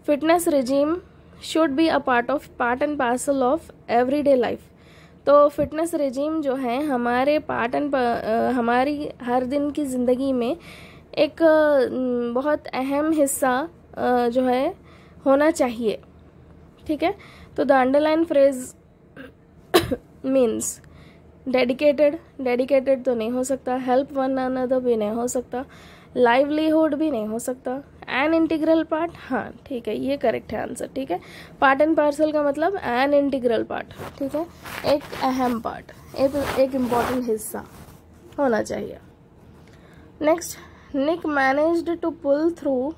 fitness regime should be a part and parcel of everyday life. तो फिटनेस रिजीम जो है हमारे हमारी हर दिन की ज़िंदगी में एक बहुत अहम हिस्सा जो है होना चाहिए, ठीक है। तो the underline phrase means dedicated, dedicated तो नहीं हो सकता। हेल्प वन अनदर भी नहीं हो सकता। लाइवलीहुड भी नहीं हो सकता। एन इंटीग्रल पार्ट, हाँ ठीक है, ये करेक्ट है आंसर। ठीक है, पार्ट एंड पार्सल का मतलब एन इंटीग्रल पार्ट। ठीक है, एक अहम पार्ट, एक इम्पॉर्टेंट हिस्सा होना चाहिए। Next, Nick managed to pull through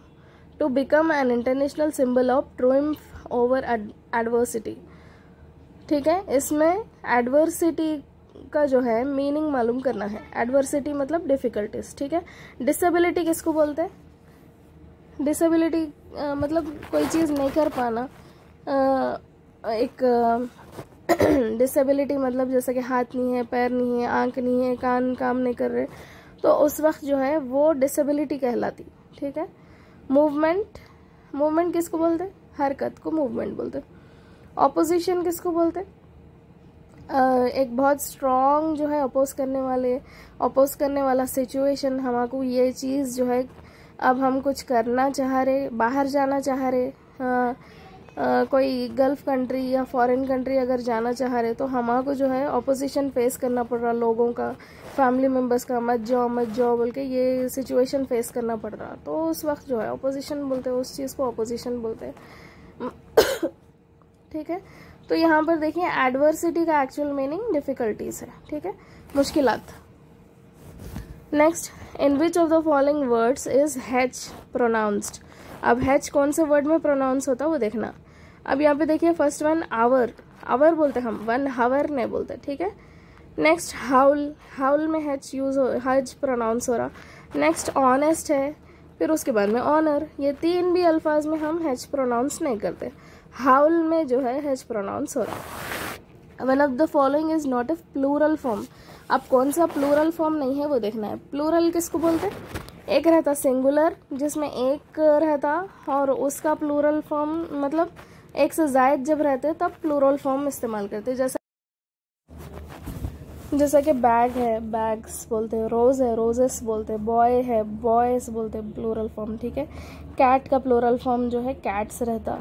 to become an international symbol of triumph over adversity. ठीक है, इसमें एडवर्सिटी का जो है मीनिंग मालूम करना है। एडवर्सिटी मतलब डिफिकल्टीज। ठीक है, डिसेबिलिटी किसको बोलते हैं? डिसेबिलिटी मतलब कोई चीज़ नहीं कर पाना। एक डिसेबिलिटी मतलब जैसे कि हाथ नहीं है, पैर नहीं है, आंख नहीं है, कान काम नहीं कर रहे, तो उस वक्त जो है वो डिसेबिलिटी कहलाती। ठीक है, मूवमेंट किसको बोलते हैं? हरकत को मूवमेंट बोलते हैं। ऑपोजिशन किसको बोलते हैं? एक बहुत स्ट्रॉन्ग जो है अपोज करने वाला सिचुएशन, हमको ये चीज़ जो है अब हम कुछ करना चाह रहे, बाहर जाना चाह रहे, कोई गल्फ कंट्री या फॉरेन कंट्री अगर जाना चाह रहे तो हमको जो है ऑपोजिशन फेस करना पड़ रहा, लोगों का, फैमिली मेम्बर्स का, मत जाओ बोल के ये सिचुएशन फेस करना पड़ रहा, तो उस वक्त जो है ऑपोजिशन बोलते हैं, उस चीज़ को ऑपोजिशन बोलते हैं। ठीक है, तो यहाँ पर देखिए एडवर्सिटी का एक्चुअल मीनिंग डिफिकल्टीज है। ठीक है, मुश्किलात। Next, in which of the following words is hatch pronounced. अब हैच कौन से वर्ड में प्रोनाउंस होता है वो देखना। अब यहाँ पे देखिए फर्स्ट वन आवर बोलते हैं हम, 1 हावर नहीं बोलते। ठीक है, नेक्स्ट हाउल में हैच प्रोनाउंस हो रहा। नेक्स्ट ऑनेस्ट है, फिर उसके बाद में ऑनर, ये 3 भी अल्फाज में हम हैच प्रोनाउंस नहीं करते। हाउल में जो है हैच प्रोनाउंस हो रहा। One of the following is not a plural form. अब कौन सा प्लूरल फॉर्म नहीं है वो देखना है। प्लूरल किसको बोलते हैं? एक रहता सिंगुलर जिसमें एक रहता, और उसका प्लूरल फॉर्म मतलब एक से ज़ायद जब रहते तब प्लूरल फॉर्म इस्तेमाल करते। जैसा कि बैग है, बैग्स बोलते हैं, रोज है, रोजेस बोलते हैं, बॉय है, बॉयज बोलते हैं, प्लूरल फॉर्म। ठीक है, कैट का प्लूरल फॉर्म जो है कैट्स रहता,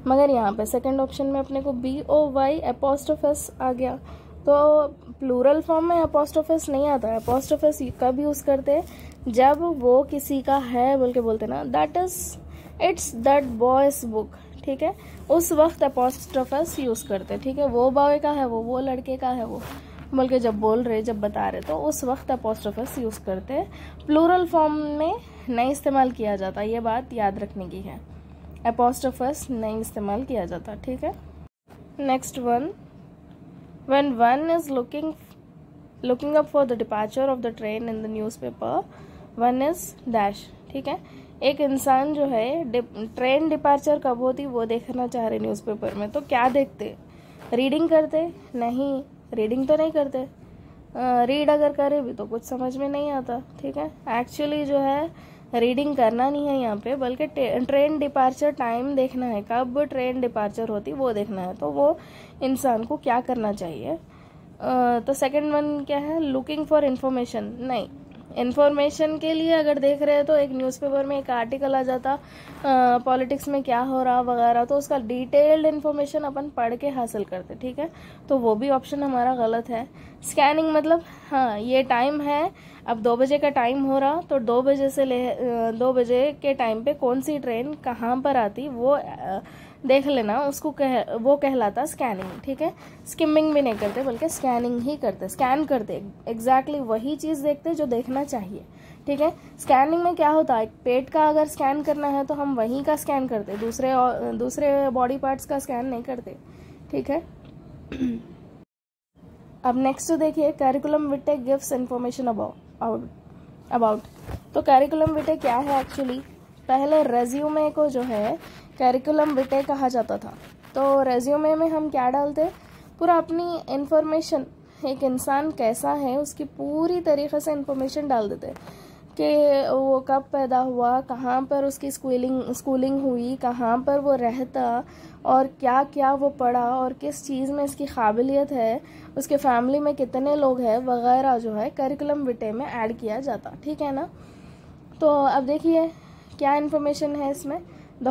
मगर यहाँ पे सेकंड ऑप्शन में अपने को BOY अपोस्ट्रोफस आ गया, तो प्लूरल फॉर्म में अपोस्ट्रोफस नहीं आता है। अपोस्ट्रोफस कब यूज़ करते हैं? जब वो किसी का है बोल के बोलते ना, इट्स दैट बॉयज बुक। ठीक है, उस वक्त अपोस्ट्रोफस यूज़ करते। ठीक है, वो बॉय का है, वो लड़के का है, वो बोल के जब बता रहे तो उस वक्त अपोस्ट्रोफस यूज़ करते। प्लूरल फॉर्म में नहीं इस्तेमाल किया जाता, ये बात याद रखने की है। अपोस्ट्रोफस नहीं इस्तेमाल किया जाता। ठीक है, next one, when one is looking up for the departure of the train in the newspaper, one is dash. ठीक है, एक इंसान जो है ट्रेन डिपार्चर कब होती वो देखना चाह रहे न्यूज़पेपर में, तो क्या देखते? रीडिंग करते? नहीं, रीडिंग तो नहीं करते। रीड अगर करे भी तो कुछ समझ में नहीं आता। ठीक है, एक्चुअली जो है रीडिंग करना नहीं है यहाँ पे, बल्कि ट्रेन डिपार्चर टाइम देखना है, कब ट्रेन डिपार्चर होती वो देखना है। तो वो इंसान को क्या करना चाहिए? तो सेकंड वन क्या है? Looking for information. नहीं, इन्फॉर्मेशन के लिए अगर देख रहे हैं तो एक न्यूज़पेपर में एक आर्टिकल आ जाता पॉलिटिक्स में क्या हो रहा वगैरह, तो उसका डिटेल्ड इन्फॉर्मेशन अपन पढ़ के हासिल करते। ठीक है, तो वो भी ऑप्शन हमारा गलत है। स्कैनिंग मतलब हाँ ये टाइम है, अब 2 बजे का टाइम हो रहा, तो 2 बजे से 2 बजे के टाइम पे कौन सी ट्रेन कहाँ पर आती वो देख लेना, उसको वो कहलाता स्कैनिंग। ठीक है, स्किमिंग भी नहीं करते बल्कि स्कैनिंग ही करते, स्कैन करते, एग्जैक्टली वही चीज़ देखते जो देखना चाहिए। ठीक है, स्कैनिंग में क्या होता है? पेट का अगर स्कैन करना है तो हम वहीं का स्कैन करते, दूसरे बॉडी पार्ट्स का स्कैन नहीं करते। ठीक है, अब नेक्स्ट देखिए, curriculum Vite gives information about. तो करिकुलम विटे क्या है? एक्चुअली पहले रेज्यूमे को जो है करिकुलम विटे कहा जाता था। तो रेज्यूमे में हम क्या डालते? पूरा अपनी इंफॉर्मेशन, एक इंसान कैसा है उसकी पूरी तरीके से इंफॉर्मेशन डाल देते कि वो कब पैदा हुआ, कहाँ पर उसकी स्कूलिंग हुई, कहाँ पर वो रहता, और क्या क्या वो पढ़ा, और किस चीज़ में इसकी काबिलियत है, उसके फैमिली में कितने लोग हैं वगैरह जो है करिकुलम विटे में ऐड किया जाता। ठीक है ना, तो अब देखिए क्या इन्फॉर्मेशन है इसमें। द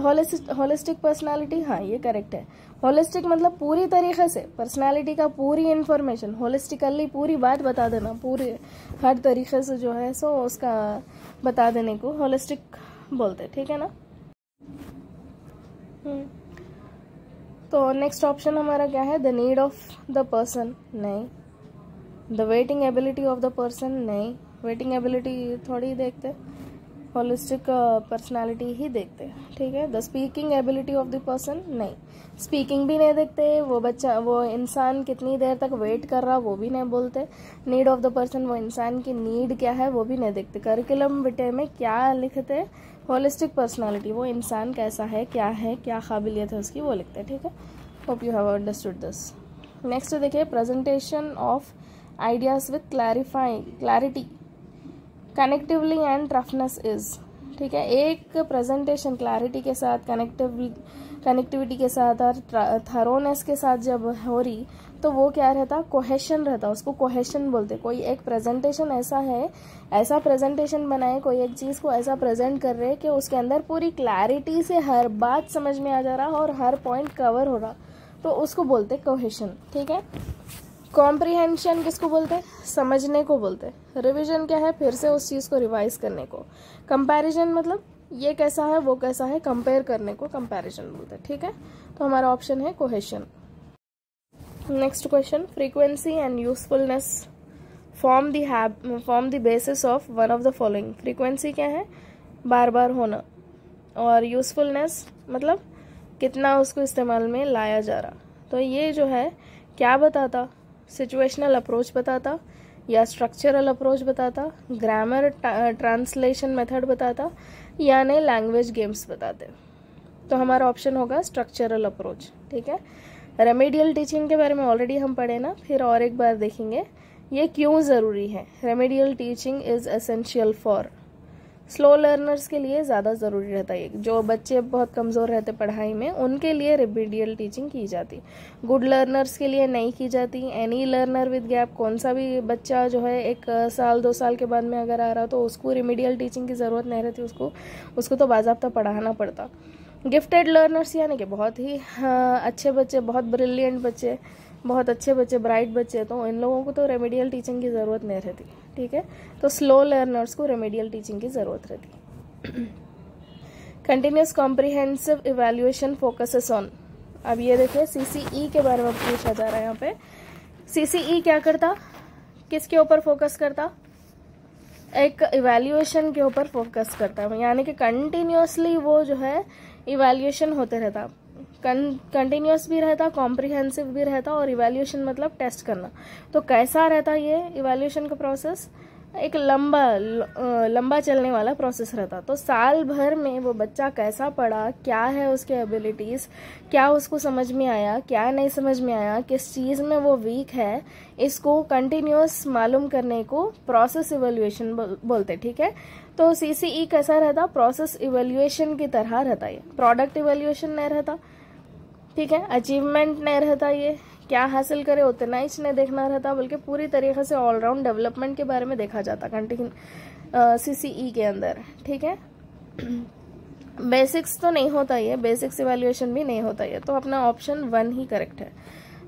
होलिस्टिक पर्सनालिटी, हाँ ये करेक्ट है। होलिस्टिक मतलब पूरी तरीके से पर्सनालिटी का पूरी इन्फॉर्मेशन, होलिस्टिकली पूरी बात बता देना, पूरे हर तरीके से जो है सो उसका बता देने को होलिस्टिक बोलते। ठीक है ना, तो नेक्स्ट ऑप्शन हमारा क्या है, the need of the person, नहीं। The waiting ability of the person, नहीं। वेटिंग एबिलिटी थोड़ी देखते, होलिस्टिक पर्सनालिटी ही देखते हैं, ठीक है। The speaking ability of the person, नहीं। स्पीकिंग भी नहीं देखते, वो इंसान कितनी देर तक वेट कर रहा वो भी नहीं बोलते। नीड ऑफ द पर्सन, वो इंसान की नीड क्या है वो भी नहीं देखते। करिकुलम विटे में क्या लिखते, होलिस्टिक पर्सनालिटी, वो इंसान कैसा है, क्या काबिलियत है उसकी, वो लिखते हैं, ठीक है। Hope you have understood this. Next देखिए, presentation of ideas with clarity connectively and toughness is, ठीक है। एक प्रेजेंटेशन क्लैरिटी के साथ, कनेक्टिविटी के साथ और थरोनेस के साथ जब हो रही तो वो क्या रहता, कोहेशन रहता, उसको कोहेशन बोलते। कोई एक प्रेजेंटेशन ऐसा है, ऐसा प्रेजेंटेशन बनाए, कोई एक चीज़ को ऐसा प्रेजेंट कर रहे कि उसके अंदर पूरी क्लैरिटी से हर बात समझ में आ जा रहा और हर पॉइंट कवर हो रहा, तो उसको बोलते कोहेशन, ठीक है। कॉम्प्रिहेंशन किसको बोलते हैं, समझने को बोलते हैं। रिवीजन क्या है, फिर से उस चीज़ को रिवाइज करने को। कंपैरिजन मतलब ये कैसा है वो कैसा है, कंपेयर करने को कंपैरिजन बोलते हैं, ठीक है। तो हमारा ऑप्शन है cohesion. Next question, frequency and usefulness form the basis of one of the following. Frequency क्या है, बार बार होना, और यूजफुलनेस मतलब कितना उसको इस्तेमाल में लाया जा रहा। तो ये जो है क्या बताता, सिचुएशनल अप्रोच बताता या स्ट्रक्चरल अप्रोच बताता, ग्रामर ट्रांसलेशन मेथड बताता या नहीं लैंग्वेज गेम्स बताते। तो हमारा ऑप्शन होगा स्ट्रक्चरल अप्रोच, ठीक है। रेमेडियल टीचिंग के बारे में ऑलरेडी हम पढ़े ना, फिर और एक बार देखेंगे ये क्यों ज़रूरी है। Remedial teaching is essential for, slow learners के लिए ज़्यादा ज़रूरी रहता है, जो बच्चे बहुत कमज़ोर रहते पढ़ाई में उनके लिए रेमेडियल टीचिंग की जाती, गुड लर्नर्स के लिए नहीं की जाती। एनी लर्नर विद गैप, कौन सा भी बच्चा जो है 1 साल 2 साल के बाद में अगर आ रहा तो उसको रेमेडियल टीचिंग की ज़रूरत नहीं रहती, उसको तो बाज़ाब्ता पढ़ाना पड़ता। गिफ्टेड लर्नर्स यानी कि बहुत ही अच्छे बच्चे, बहुत ब्रिलियंट बच्चे, बहुत अच्छे बच्चे, ब्राइट बच्चे, तो इन लोगों को तो रेमेडियल टीचिंग की ज़रूरत नहीं रहती, ठीक है। तो स्लो लर्नर्स को रेमेडियल टीचिंग की ज़रूरत रहती। Continuous comprehensive evaluation focuses on, अब ये देखिए CCE के बारे में पूछा जा रहा है यहाँ पे। CCE क्या करता, किसके ऊपर फोकस करता, एक इवैल्यूएशन के ऊपर फोकस करता है, यानी कि कंटिन्यूसली वो जो है इवैल्यूएशन होते रहता, कंटिन्यूस भी रहता, कॉम्प्रिहेंसिव भी रहता, और इवैल्यूएशन मतलब टेस्ट करना। तो कैसा रहता ये इवैल्यूएशन का प्रोसेस, एक लंबा चलने वाला प्रोसेस रहता। तो साल भर में वो बच्चा कैसा पढ़ा, क्या है उसके एबिलिटीज़, क्या उसको समझ में आया, क्या नहीं समझ में आया, किस चीज़ में वो वीक है, इसको कंटिन्यूस मालूम करने को प्रोसेस इवैल्यूएशन बोलते, ठीक है। तो CCE कैसा रहता, प्रोसेस इवैल्यूएशन की तरह रहता, ये प्रोडक्ट इवैल्यूएशन नहीं रहता, ठीक है। अचीवमेंट नहीं रहता, ये क्या हासिल करे उतना ही नहीं देखना रहता, बल्कि पूरी तरीके से ऑलराउंड डेवलपमेंट के बारे में देखा जाता CCE के अंदर, ठीक है। बेसिक्स तो नहीं होता ये, बेसिक्स इवैल्यूएशन भी नहीं होता ये, तो अपना ऑप्शन 1 ही करेक्ट है।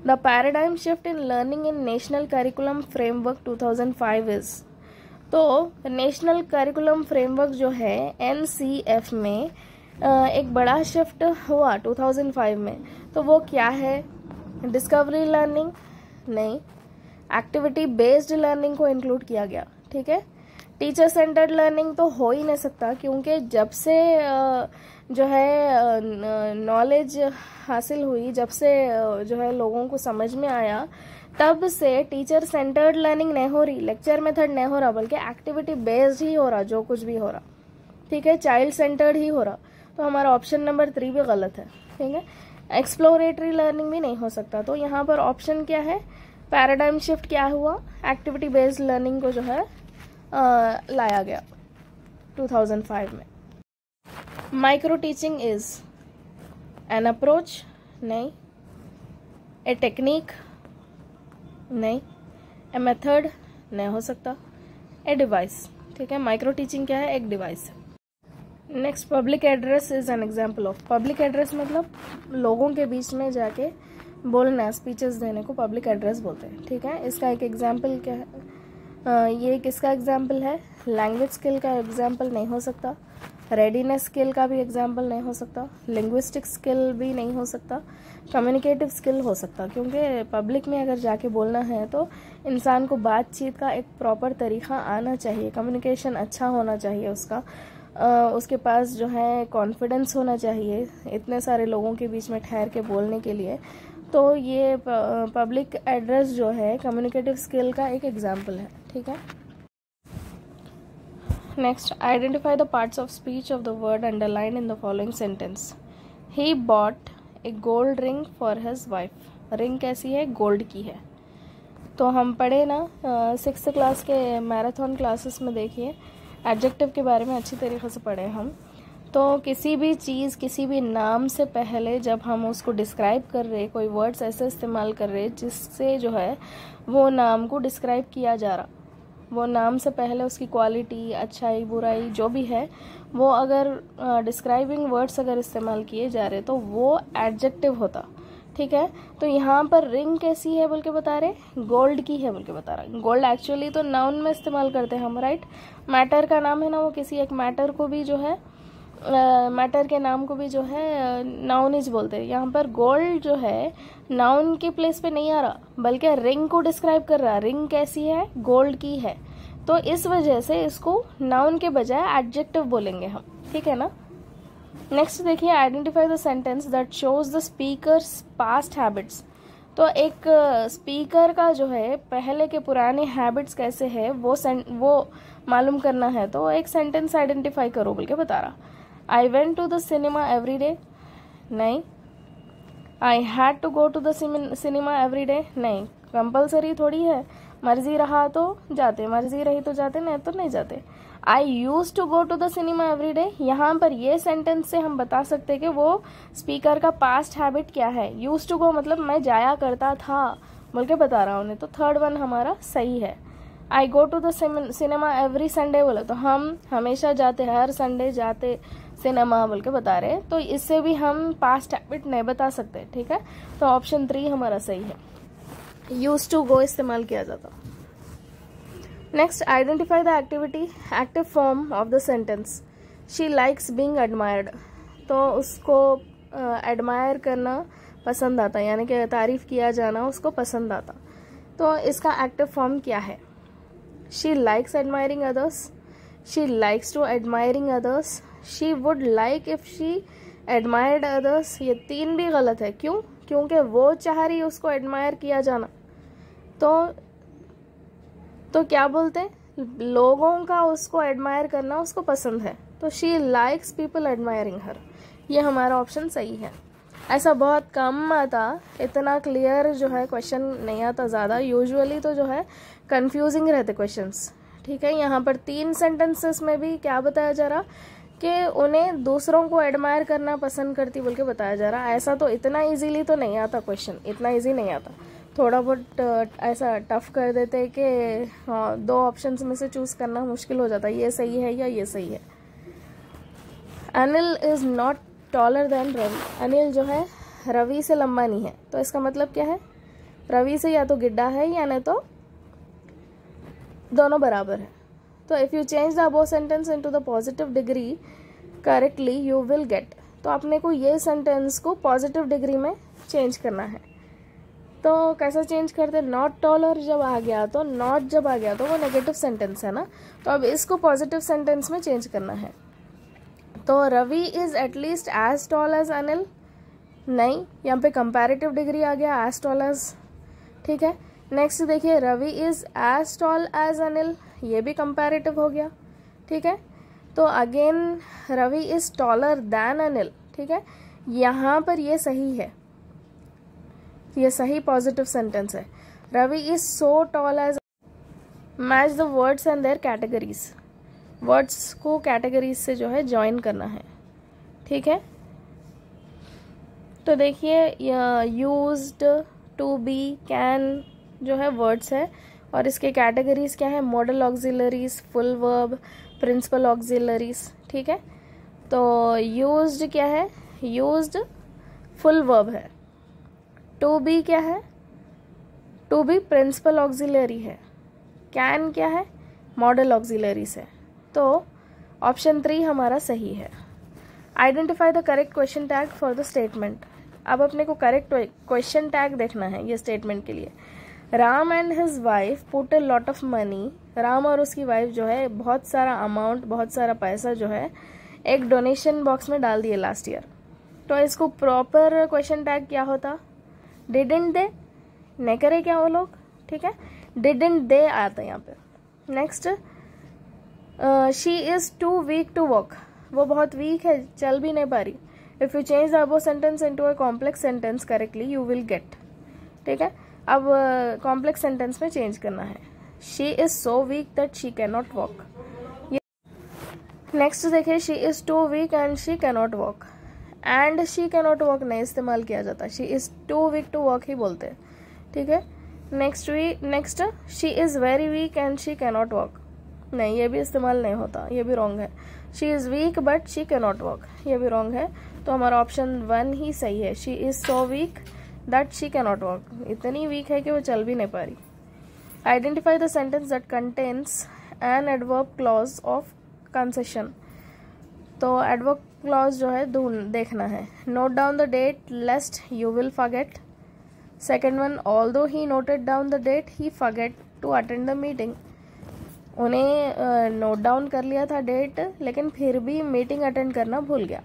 The paradigm shift in learning in national curriculum framework 2005 is, तो नेशनल करिकुलम फ्रेमवर्क जो है NCF में एक बड़ा शिफ्ट हुआ 2005 में, तो वो क्या है, डिस्कवरी लर्निंग नहीं, एक्टिविटी बेस्ड लर्निंग को इंक्लूड किया गया, ठीक है। टीचर सेंटर्ड लर्निंग तो हो ही नहीं सकता, क्योंकि जब से जो है नॉलेज हासिल हुई, जब से जो है लोगों को समझ में आया, तब से टीचर सेंटर्ड लर्निंग नहीं हो रही, लेक्चर मेथड नहीं हो रहा, बल्कि एक्टिविटी बेस्ड ही हो रहा, जो कुछ भी हो रहा, ठीक है, चाइल्ड सेंटर्ड ही हो रहा। तो हमारा ऑप्शन नंबर 3 भी गलत है, ठीक है। एक्सप्लोरेटरी लर्निंग भी नहीं हो सकता, तो यहाँ पर ऑप्शन क्या है, पैराडाइम शिफ्ट क्या हुआ, एक्टिविटी बेस्ड लर्निंग को जो है लाया गया 2005 में। Micro teaching is an approach नहीं, ए टेक्निक नहीं, ए मेथड नहीं हो सकता, ए डिवाइस, ठीक है। माइक्रो टीचिंग क्या है, एक डिवाइस है। Next, public address is an example of, public address मतलब लोगों के बीच में जाके बोलना, स्पीचेस देने को पब्लिक एड्रेस बोलते हैं, ठीक है। इसका एक एग्जाम्पल क्या है, ये किसका एग्जाम्पल है, लैंग्वेज स्किल का एग्जाम्पल नहीं हो सकता, रेडीनेस स्किल का भी एग्जाम्पल नहीं हो सकता, लिंग्विस्टिक स्किल भी नहीं हो सकता, कम्युनिकेटिव स्किल हो सकता, क्योंकि पब्लिक में अगर जाके बोलना है तो इंसान को बातचीत का एक प्रॉपर तरीका आना चाहिए, कम्युनिकेशन अच्छा होना चाहिए उसका, उसके पास जो है कॉन्फिडेंस होना चाहिए इतने सारे लोगों के बीच में ठहर के बोलने के लिए। तो ये पब्लिक एड्रेस जो है कम्युनिकेटिव स्किल का एक एग्जाम्पल है। ठीक है, next, identify the parts of speech of the word underline in the following sentence. He bought A gold ring for his wife. Ring कैसी है? गोल्ड की है। तो हम पढ़े ना 6th क्लास के मैराथन क्लासेस में, देखिए एडजेक्टिव के बारे में अच्छी तरीके से पढ़े हम। तो किसी भी चीज़, किसी भी नाम से पहले जब हम उसको डिस्क्राइब कर रहे, कोई वर्ड्स ऐसे इस्तेमाल कर रहे जिससे जो है वो नाम को डिस्क्राइब किया जा रहा, वो नाम से पहले उसकी क्वालिटी, अच्छाई, बुराई जो भी है, वो अगर डिस्क्राइबिंग वर्ड्स अगर इस्तेमाल किए जा रहे तो वो एडजेक्टिव होता। ठीक है, तो यहाँ पर रिंग कैसी है बोल के बता रहे, गोल्ड की है बोल के बता रहा। गोल्ड एक्चुअली तो नाउन में इस्तेमाल करते हैं हम, राइट। मैटर का नाम है ना, वो किसी एक मैटर को भी जो है मैटर के नाम को भी जो है नाउन बोलते हैं। यहाँ पर गोल्ड जो है नाउन के प्लेस पे नहीं आ रहा, बल्कि रिंग को डिस्क्राइब कर रहा। रिंग कैसी है? गोल्ड की है। तो इस वजह से इसको नाउन के बजाय एडजेक्टिव बोलेंगे हम। ठीक है ना। नेक्स्ट देखिए, identify the sentence that shows the speakers past habits. तो एक स्पीकर का जो है पहले के पुराने हैबिट्स कैसे है वो मालूम करना है। तो एक सेंटेंस आइडेंटिफाई करो बोल के बता रहा। I went to the cinema every day, नहीं। I had to go to the cinema every day, नहीं। कंपल्सरी थोड़ी है, मर्जी रहा तो जाते, मर्जी रही तो जाते, नहीं तो नहीं जाते। I use to go to the cinema every day, यहाँ पर ये सेंटेंस से हम बता सकते कि वो स्पीकर का पास्ट हैबिट क्या है। यूज टू गो मतलब मैं जाया करता था बोल के बता रहा हूँ, तो थर्ड वन हमारा सही है। I go to the cinema every Sunday बोले तो हम हमेशा जाते, हर संडे जाते सिनेमा बोल के बता रहे, तो इससे भी हम पास्ट हैबिट नहीं बता सकते। ठीक है, तो ऑप्शन 3 हमारा सही है, यूज टू गो इस्तेमाल किया जाता। Next, identify the activity active form of the sentence. She likes being admired. तो उसको एडमायर करना पसंद आता, यानी कि तारीफ किया जाना उसको पसंद आता। तो इसका एक्टिव फॉर्म क्या है? She likes admiring others, she likes to admiring others, she would like if she admired others. ये 3 भी गलत है। क्यों? क्योंकि वो चाह रही उसको एडमायर किया जाना। तो क्या बोलते हैं, लोगों का उसको एडमायर करना उसको पसंद है। तो शी लाइक्स पीपल एडमायरिंग हर, ये हमारा ऑप्शन सही है। ऐसा बहुत कम आता, इतना क्लियर जो है क्वेश्चन नहीं आता ज़्यादा। यूजुअली तो जो है कंफ्यूजिंग रहते क्वेश्चंस। ठीक है, यहाँ पर 3 सेंटेंसेस में भी क्या बताया जा रहा कि उन्हें दूसरों को एडमायर करना पसंद करती बोल के बताया जा रहा। ऐसा तो इतना इजीली तो नहीं आता क्वेश्चन, इतना इजी नहीं आता। थोड़ा बहुत ऐसा टफ कर देते कि हाँ 2 ऑप्शंस में से चूज करना मुश्किल हो जाता है, ये सही है या ये सही है। Anil is not taller then Ravi. Anil जो है रवि से लंबा नहीं है। तो इसका मतलब क्या है? रवि से या तो गिड्डा है या नहीं तो दोनों बराबर है। तो if you change the above sentence into the positive degree correctly you will gate. तो आपने को ये सेंटेंस को पॉजिटिव डिग्री में चेंज करना है। तो कैसा चेंज करते? नॉट टॉलर जब आ गया तो, नॉट जब आ गया तो वो नेगेटिव सेंटेंस है ना, तो अब इसको पॉजिटिव सेंटेंस में चेंज करना है। तो Ravi is at least as tall as Anil, नहीं, यहाँ पे कंपैरेटिव डिग्री आ गया, एज टॉल एज। ठीक है, नेक्स्ट देखिए, Ravi is as tall as Anil, ये भी कंपैरेटिव हो गया। ठीक है, तो again Ravi is taller than Anil. ठीक है, यहाँ पर ये सही है, ये सही पॉजिटिव सेंटेंस है। Ravi is so tall as. Match the words and their categories. Words को कैटेगरीज से जो है ज्वाइन करना है। ठीक है, तो देखिए यूज्ड, टू बी, कैन जो है वर्ड्स है और इसके कैटेगरीज क्या है? Modal auxiliaries, full verb, principal auxiliaries. ठीक है, तो यूज्ड क्या है? यूज्ड फुल वर्ब है। टू बी क्या है? टू बी प्रिंसिपल ऑक्सिलरी है। कैन क्या है? मॉडल ऑक्सिलरीज है। तो ऑप्शन 3 हमारा सही है। Identify the correct question tag for the statement. अब अपने को करेक्ट क्वेश्चन टैग देखना है ये स्टेटमेंट के लिए। Ram and his wife put a lot of money. Ram और उसकी वाइफ जो है बहुत सारा अमाउंट, बहुत सारा पैसा जो है एक डोनेशन बॉक्स में डाल दिए लास्ट ईयर। तो इसको प्रॉपर क्वेश्चन टैग क्या होता? डिडंट दे, नहीं करे क्या वो लोग, ठीक है, डिडंट दे आता है यहाँ पे। Next, she is too weak to walk. वो बहुत वीक है, चल भी नहीं पा रही। If you change the above sentence into a complex sentence correctly you will get, ठीक है। अब कॉम्प्लेक्स सेंटेंस में चेंज करना है। She is so weak that she can not walk. Next देखिए, she is too weak and she can not walk. And she can not walk नहीं इस्तेमाल किया जाता, she is too weak to walk ही बोलते हैं, ठीक है। Next, she is very weak and she can not walk. नहीं, ये भी इस्तेमाल नहीं होता, ये भी रॉन्ग है। She is weak but she can not walk, ये भी रॉन्ग है। तो हमारा ऑप्शन 1 ही सही है। She is so weak that she can not walk, इतनी वीक है कि वो चल भी नहीं पा रही। Identify the sentence that contains an adverb clause of concession. तो एडवर्ब क्लॉज जो है देखना है। Note down the date lest you will forget. Second one, although he noted down the date he forget to attend the meeting. उन्हें note down कर लिया था date, लेकिन फिर भी मीटिंग अटेंड करना भूल गया।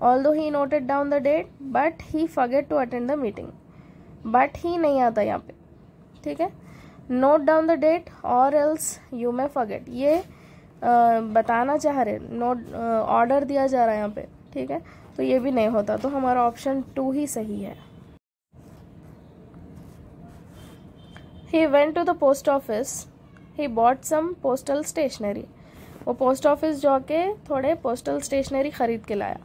Although he noted down the date but he forget to attend the meeting. But he नहीं आता यहाँ पे, ठीक है। Note down the date or else you may forget, ये बताना चाह रहे, नोट ऑर्डर दिया जा रहा है यहाँ पे, ठीक है। तो ये भी नहीं होता, तो हमारा ऑप्शन 2 ही सही है। He went to the post office. He bought some postal stationery. वो पोस्ट ऑफिस जाके थोड़े पोस्टल स्टेशनरी खरीद के लाया।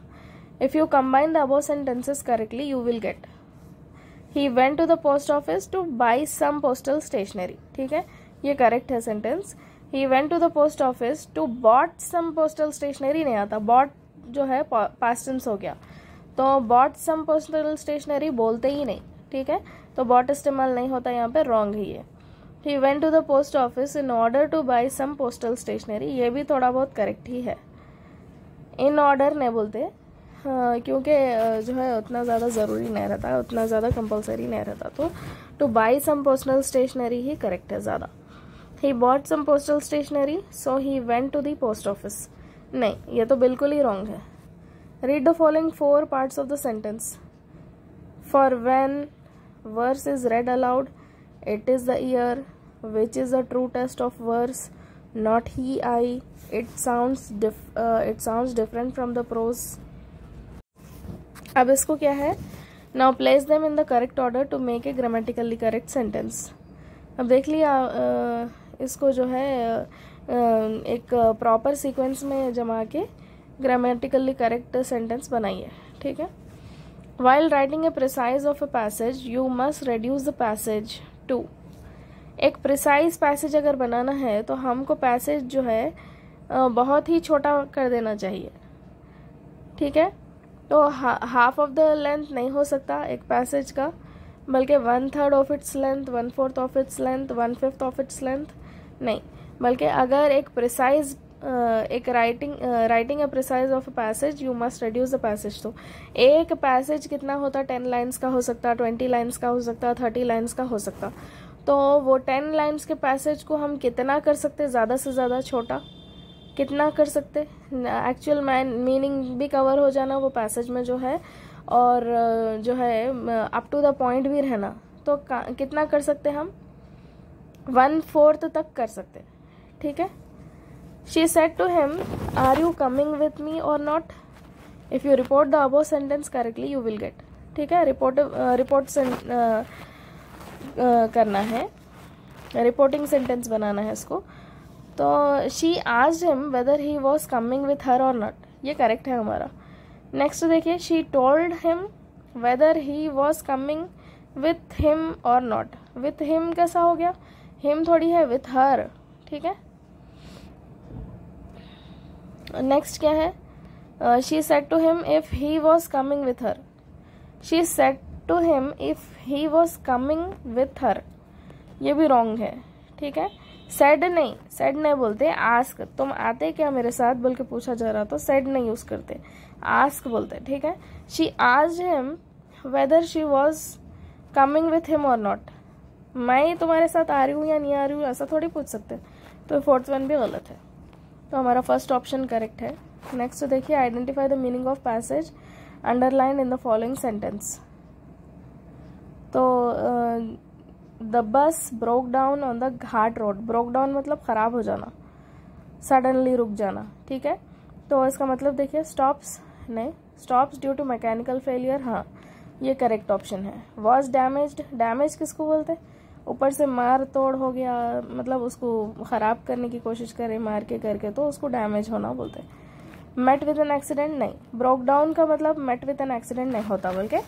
If you combine the above sentences correctly, you will get. He went to the post office to buy some postal stationery. ठीक है, ये correct है sentence. He went to the post office to bought some postal stationery नहीं आता, bought जो है past tense हो गया, तो bought some postal stationery बोलते ही नहीं, ठीक है। तो bought इस्तेमाल नहीं होता यहाँ पे, रॉन्ग ही है। He went to the post office in order to buy some postal stationery, ये भी थोड़ा बहुत करेक्ट ही है। इन ऑर्डर नहीं बोलते, क्योंकि जो है उतना ज़्यादा ज़रूरी नहीं रहता, उतना ज़्यादा कंपलसरी नहीं रहता। तो to buy some postal stationery ही करेक्ट है ज़्यादा। He bought some postal stationery so he went to the post office, नहीं, ये तो बिल्कुल ही रॉन्ग है। Read the following 4 parts of the sentence. For when verse is read aloud, it is the ear, which is the true test of verse, not he eye, it sounds different from the prose. अब इसको क्या है, now place them in the correct order to make a grammatically correct sentence. अब देख लिया, इसको जो है एक प्रॉपर सीक्वेंस में जमा के ग्रामेटिकली करेक्ट सेंटेंस बनाइए, ठीक है। While writing a precis of a passage you must reduce the passage to. एक प्रिसाइज पैसेज अगर बनाना है तो हमको पैसेज जो है बहुत ही छोटा कर देना चाहिए, ठीक है। तो हाफ ऑफ द लेंथ नहीं हो सकता एक पैसेज का, बल्कि 1/3 of its length, 1/4 of its length, 1/5 of its length नहीं, बल्कि अगर एक प्रिसाइज एक writing a precis of a passage you must reduce the passage. तो एक पैसेज कितना होता, 10 लाइन्स का हो सकता, 20 लाइन्स का हो सकता, 30 लाइन्स का हो सकता। तो वो 10 लाइन्स के पैसेज को हम कितना कर सकते, ज़्यादा से ज़्यादा छोटा कितना कर सकते, एक्चुअल मीनिंग भी कवर हो जाना वो पैसेज में जो है, और जो है अप टू द पॉइंट भी रहना। तो कितना कर सकते हम, 1/4 तक कर सकते, ठीक है। She said to him, "Are you coming with me or not?" If you report the above sentence correctly, you will get. ठीक है, रिपोर्ट करना है, रिपोर्टिंग सेंटेंस बनाना है इसको। तो she asked him whether he was coming with her or not, ये correct है हमारा। नेक्स्ट देखिए, she told him whether he was coming with him or not. with him कैसा हो गया, him थोड़ी है, with her, ठीक है। नेक्स्ट क्या है, she said to him if he was coming with her. She said to him if he was coming with her, ये भी रॉन्ग है, ठीक है। सेड नहीं बोलते, आस्क। तुम आते क्या मेरे साथ बोल के पूछा जा रहा तो सेड नहीं यूज करते, आस्क बोलते, ठीक है। She asked him whether she was coming with him और नॉट। मैं तुम्हारे साथ आ रही हूँ या नहीं आ रही हूँ ऐसा थोड़ी पूछ सकते, तो फोर्थ वन भी गलत है, तो हमारा फर्स्ट ऑप्शन करेक्ट है। नेक्स्ट देखिए, identify the meaning of passage underline in the following sentence. तो the bus broke down on the ghat road. Broke down मतलब खराब हो जाना, सडनली रुक जाना, ठीक है। तो इसका मतलब देखिए, स्टॉप्स नहीं, stops due to mechanical failure, हाँ ये करेक्ट ऑप्शन है। वॉज डैमेज्ड, डैमेज किसको बोलते, ऊपर से मार तोड़ हो गया, मतलब उसको खराब करने की कोशिश करे मार के करके, तो उसको डैमेज होना बोलते। मेट विद एन एक्सीडेंट नहीं, ब्रोक डाउन का मतलब मेट विद एन एक्सीडेंट नहीं होता, बल्कि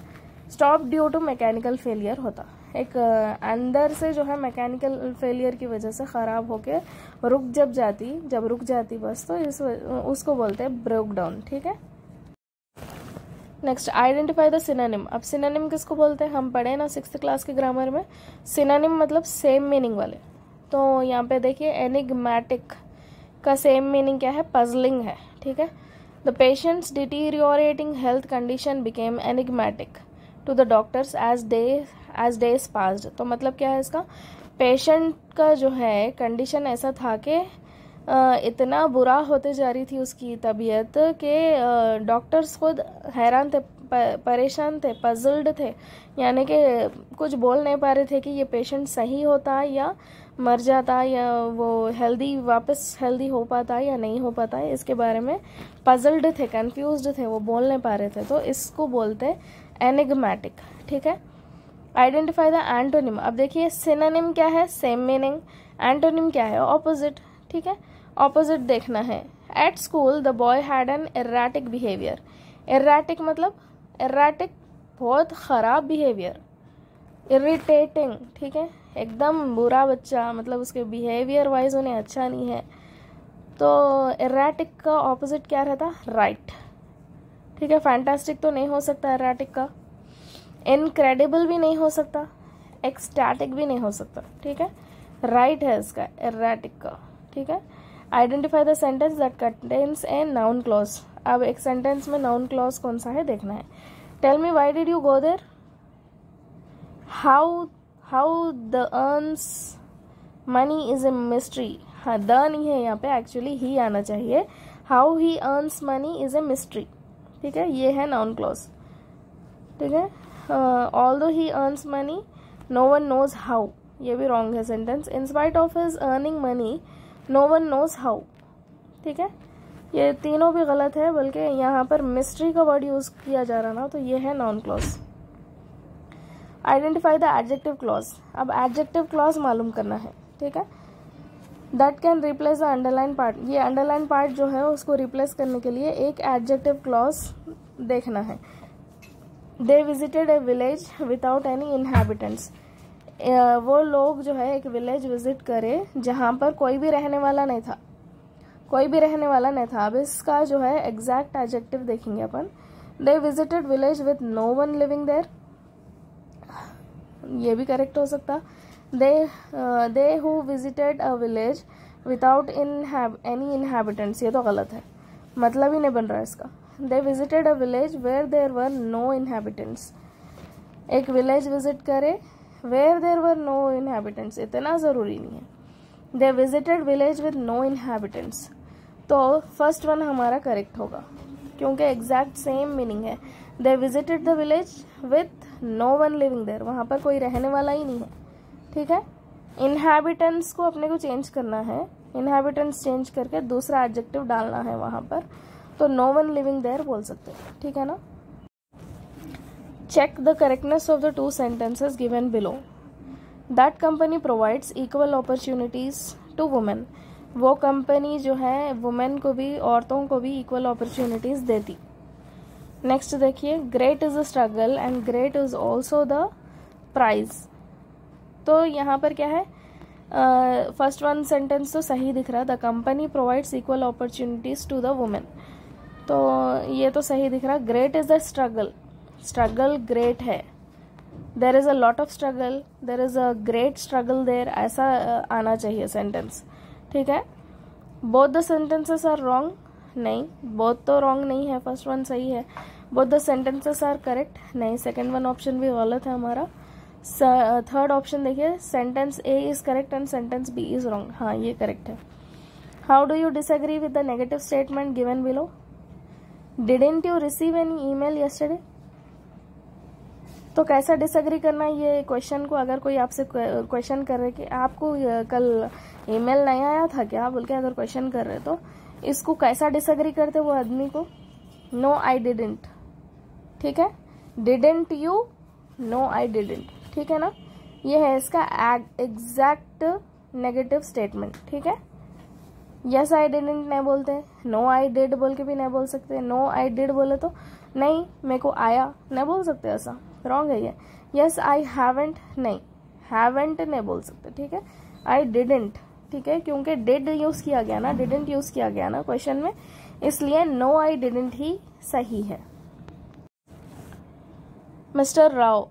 stop due to mechanical failure होता। एक अंदर से जो है मैकेनिकल फेलियर की वजह से खराब होके जब रुक जाती बस, तो उसको बोलते हैं ब्रोक डाउन, ठीक है। Next, identify the synonym. अब सिनोनिम किसको बोलते हैं, हम पढ़े ना 6th क्लास के ग्रामर में, सिनोनिम मतलब सेम मीनिंग वाले। तो यहाँ पे देखिए, एनिग्मेटिक का सेम मीनिंग क्या है, पजलिंग है, ठीक है। The patient's deteriorating health condition became enigmatic to the doctors as days passed. तो मतलब क्या है इसका, पेशेंट का जो है कंडीशन ऐसा था कि इतना बुरा होते जा रही थी उसकी तबीयत कि डॉक्टर्स खुद हैरान थे, परेशान थे, पजल्ड थे, यानी कि कुछ बोल नहीं पा रहे थे कि ये पेशेंट सही होता या मर जाता, या वो वापस हेल्दी हो पाता या नहीं हो पाता है, इसके बारे में पजल्ड थे, कंफ्यूज्ड थे, वो बोल नहीं पा रहे थे, तो इसको बोलते एनिग्मेटिक, ठीक है। Identify the antonym. अब देखिए, सिनोनिम क्या है, सेम मीनिंग, एंटोनिम क्या है, ऑपोजिट, ठीक है। ऑपोजिट देखना है। At school the boy had an erratic behaviour. Erratic मतलब एर्राटिक बहुत खराब बिहेवियर, इरिटेटिंग, ठीक है, एकदम बुरा बच्चा, मतलब उसके बिहेवियर वाइज उन्हें अच्छा नहीं है। तो एर्राटिक का ऑपोजिट क्या रहता, राइट, ठीक है। फैंटास्टिक तो नहीं हो सकता एर्राटिक का, इनक्रेडिबल भी नहीं हो सकता, एक्सटैटिक भी नहीं हो सकता, ठीक है। राइट है इसका एर्राटिक का, ठीक है। Identify the sentence that contains a noun clause. अब एक सेंटेंस में नाउन क्लॉज कौन सा है देखना है। Tell me why did you go there, how the earns money is a mystery. हाँ, द नहीं है यहाँ पे, एक्चुअली ही आना चाहिए। How he earns money is a mystery, ठीक है, ये है नाउन क्लॉज, ठीक है। Although he earns money no one knows how, ये भी रॉन्ग है sentence. In spite of his earning money no one knows how, ठीक है, ये तीनों भी गलत है, बल्कि यहाँ पर मिस्ट्री का वर्ड यूज किया जा रहा ना, तो ये है noun clause. Identify the adjective clause. अब एडजेक्टिव क्लॉज मालूम करना है, ठीक है। That can replace the underline part. ये अंडरलाइन पार्ट जो है उसको रिप्लेस करने के लिए एक एडजेक्टिव क्लॉज देखना है। They visited a village without any inhabitants. वो लोग जो है एक विलेज विजिट करे जहाँ पर कोई भी रहने वाला नहीं था, कोई भी रहने वाला नहीं था। अब इसका जो है एग्जैक्ट एडजेक्टिव देखेंगे अपन। They visited village with no one living there, ये भी करेक्ट हो सकता। They who visited a village without any inhabitants, ये तो गलत है, मतलब ही नहीं बन रहा है इसका। They visited a village where there were no inhabitants. एक विलेज विजिट करे where there were no inhabitants, इतना जरूरी नहीं है। They visited village with no inhabitants, तो फर्स्ट वन हमारा करेक्ट होगा, क्योंकि एग्जैक्ट सेम मीनिंग है। They visited the village with no one living there, वहां पर कोई रहने वाला ही नहीं है, ठीक है। इनहैबिटेंट्स को अपने को चेंज करना है, इनहैबिटेंट्स चेंज करके दूसरा एडजेक्टिव डालना है वहां पर, तो नो वन लिविंग देयर बोल सकते हैं, ठीक है ना। Check the correctness of the two sentences given below. That company provides equal opportunities to women. वो कंपनी जो है वुमेन को भी, औरतों को भी इक्वल अपॉर्चुनिटीज देती। नेक्स्ट देखिए, great is a struggle and great is also the prize. तो यहाँ पर क्या है, फर्स्ट वन सेंटेंस तो सही दिख रहा, the company provides equal opportunities to the women, तो ये तो सही दिख रहा। Great is the struggle, struggle great है, there is a lot of struggle, there is a great struggle there, ऐसा आना चाहिए सेंटेंस, ठीक है। Both the sentences are wrong, नहीं, बोथ तो रॉन्ग नहीं है, फर्स्ट वन सही है। Both the sentences are correct, नहीं, सेकेंड वन ऑप्शन भी गलत है हमारा। थर्ड ऑप्शन देखिए, sentence A is correct and sentence B is wrong, हाँ ये करेक्ट है। How do you disagree with the negative statement given below? Didn't you receive any email yesterday? तो कैसा डिसएग्री करना है ये क्वेश्चन को, अगर कोई आपसे क्वेश्चन कर रहे कि आपको कल ईमेल नहीं आया था क्या बोल के अगर क्वेश्चन कर रहे, तो इसको कैसा डिसएग्री करते वो आदमी को? नो आई डिडंट, ठीक है, didn't you, no I didn't, ठीक है ना, ये है इसका एग्जैक्ट नेगेटिव स्टेटमेंट, ठीक है। यस आई डिडंट नहीं बोलते, नो आई डिड बोल के भी नहीं बोल सकते, नो आई डिड बोले तो नहीं मेरे को आया नहीं बोल सकते, ऐसा रॉन्ग है ये। यस आई हैवेंट, नहीं, हैवेंट नहीं बोल सकते, ठीक है। आई डिडंट, ठीक है, क्योंकि डिड यूज किया गया ना, डिडंट यूज किया गया ना क्वेश्चन में, इसलिए नो आई डिडंट ही सही है। Mister Rao,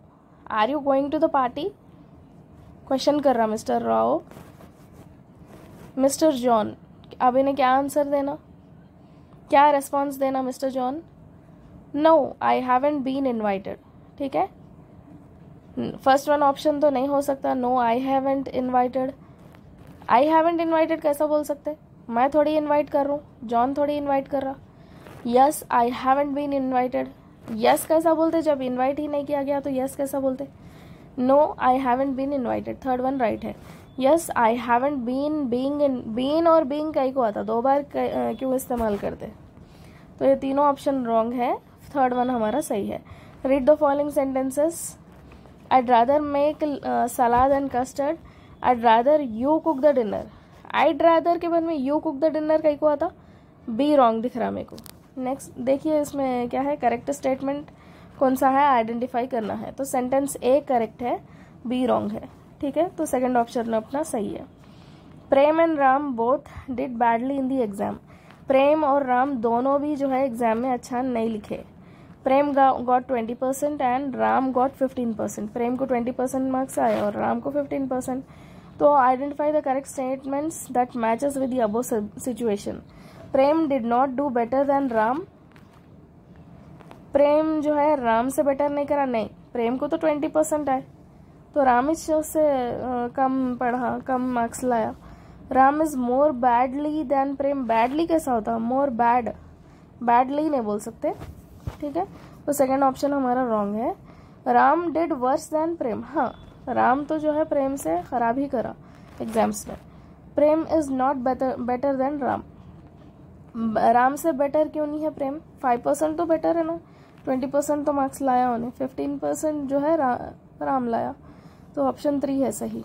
are you going to the party? Question कर रहा मिस्टर राव। मिस्टर जॉन, अब इन्हें क्या आंसर देना, क्या रेस्पॉन्स देना mister John? No I haven't been invited, ठीक है। फर्स्ट वन ऑप्शन तो नहीं हो सकता, no I haven't invited. I haven't invited कैसा बोल सकते, मैं थोड़ी इन्वाइट कर रहा हूँ, जॉन थोड़ी इन्वाइट कर रहा। Yes I haven't been invited, yes कैसा बोलते, जब इन्वाइट ही नहीं किया गया तो यस कैसा बोलते? No I haven't been invited, third one right है। Yes I haven't been, been और बीइंग कई को आता, दो बार क्यों इस्तेमाल करते? तो ये तीनों ऑप्शन रॉन्ग है, थर्ड वन हमारा सही है। Read the following sentences. I'd rather make salad and custard. I'd rather you cook the dinner. I'd rather के बाद में you cook the dinner कहीं को आता, बी रॉन्ग दिख रहा मेरे को। नेक्स्ट देखिए इसमें क्या है, करेक्ट स्टेटमेंट कौन सा है आइडेंटिफाई करना है, तो सेंटेंस ए करेक्ट है, बी रॉन्ग है, ठीक है, तो सेकंड ऑप्शन अपना सही है। Prem and Ram both did badly in the exam. Prem और राम दोनों भी जो है एग्जाम में अच्छा नहीं लिखे। Prem got 20% and Ram got 15%। Prem को 20% मार्क्स आए और राम को 15%। तो identify the correct statements that matches with the above situation. Prem did not do better than Ram. Prem जो है राम से बेटर नहीं करा, नहीं, प्रेम को तो 20% आए, तो राम इससे कम पढ़ा, कम मार्क्स लाया। Ram is more badly then Prem, badly कैसा होता, मोर बैड, बैडली नहीं बोल सकते, ठीक है, तो सेकंड ऑप्शन हमारा रॉन्ग है। राम डिड वर्स देन प्रेम, हाँ राम तो जो है प्रेम से खराब ही करा एग्जाम्स में। Prem is not better than Ram, Ram से बेटर क्यों नहीं है प्रेम, 5% तो बेटर है ना, 20% तो मार्क्स लाया उन्हें, 15% जो है राम लाया, तो ऑप्शन 3 है सही।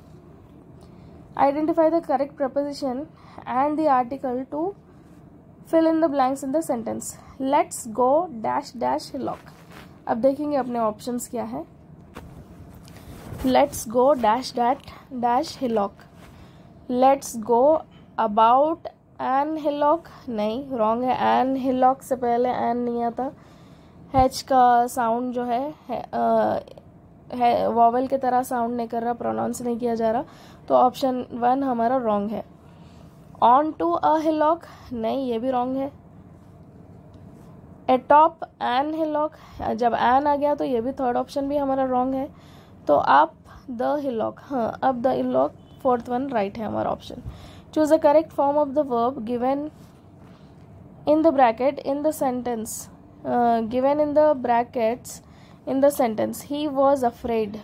Identify the correct preposition and the article to fill in the blanks in the sentence. Let's go dash dash hillock. अब देखेंगे अपने ऑप्शंस क्या है। Let's go dash dash dash hillock. Let's go about an hillock, नहीं wrong है, an hillock से पहले an नहीं आता, h का साउंड जो है वॉवेल की तरह साउंड नहीं कर रहा, प्रोनाउंस नहीं किया जा रहा, तो ऑप्शन 1 हमारा रॉन्ग है। ऑन टू अ हिलॉक, नहीं ये भी रॉन्ग है। एटॉप एन हिलॉक, जब एन आ गया तो ये भी थर्ड ऑप्शन भी हमारा रॉन्ग है। तो अप द हिलॉक, हाँ up the hillock, fourth one right है हमारा option. Choose a correct form of the verb given in the bracket in the sentence, given in the brackets in the sentence. He was afraid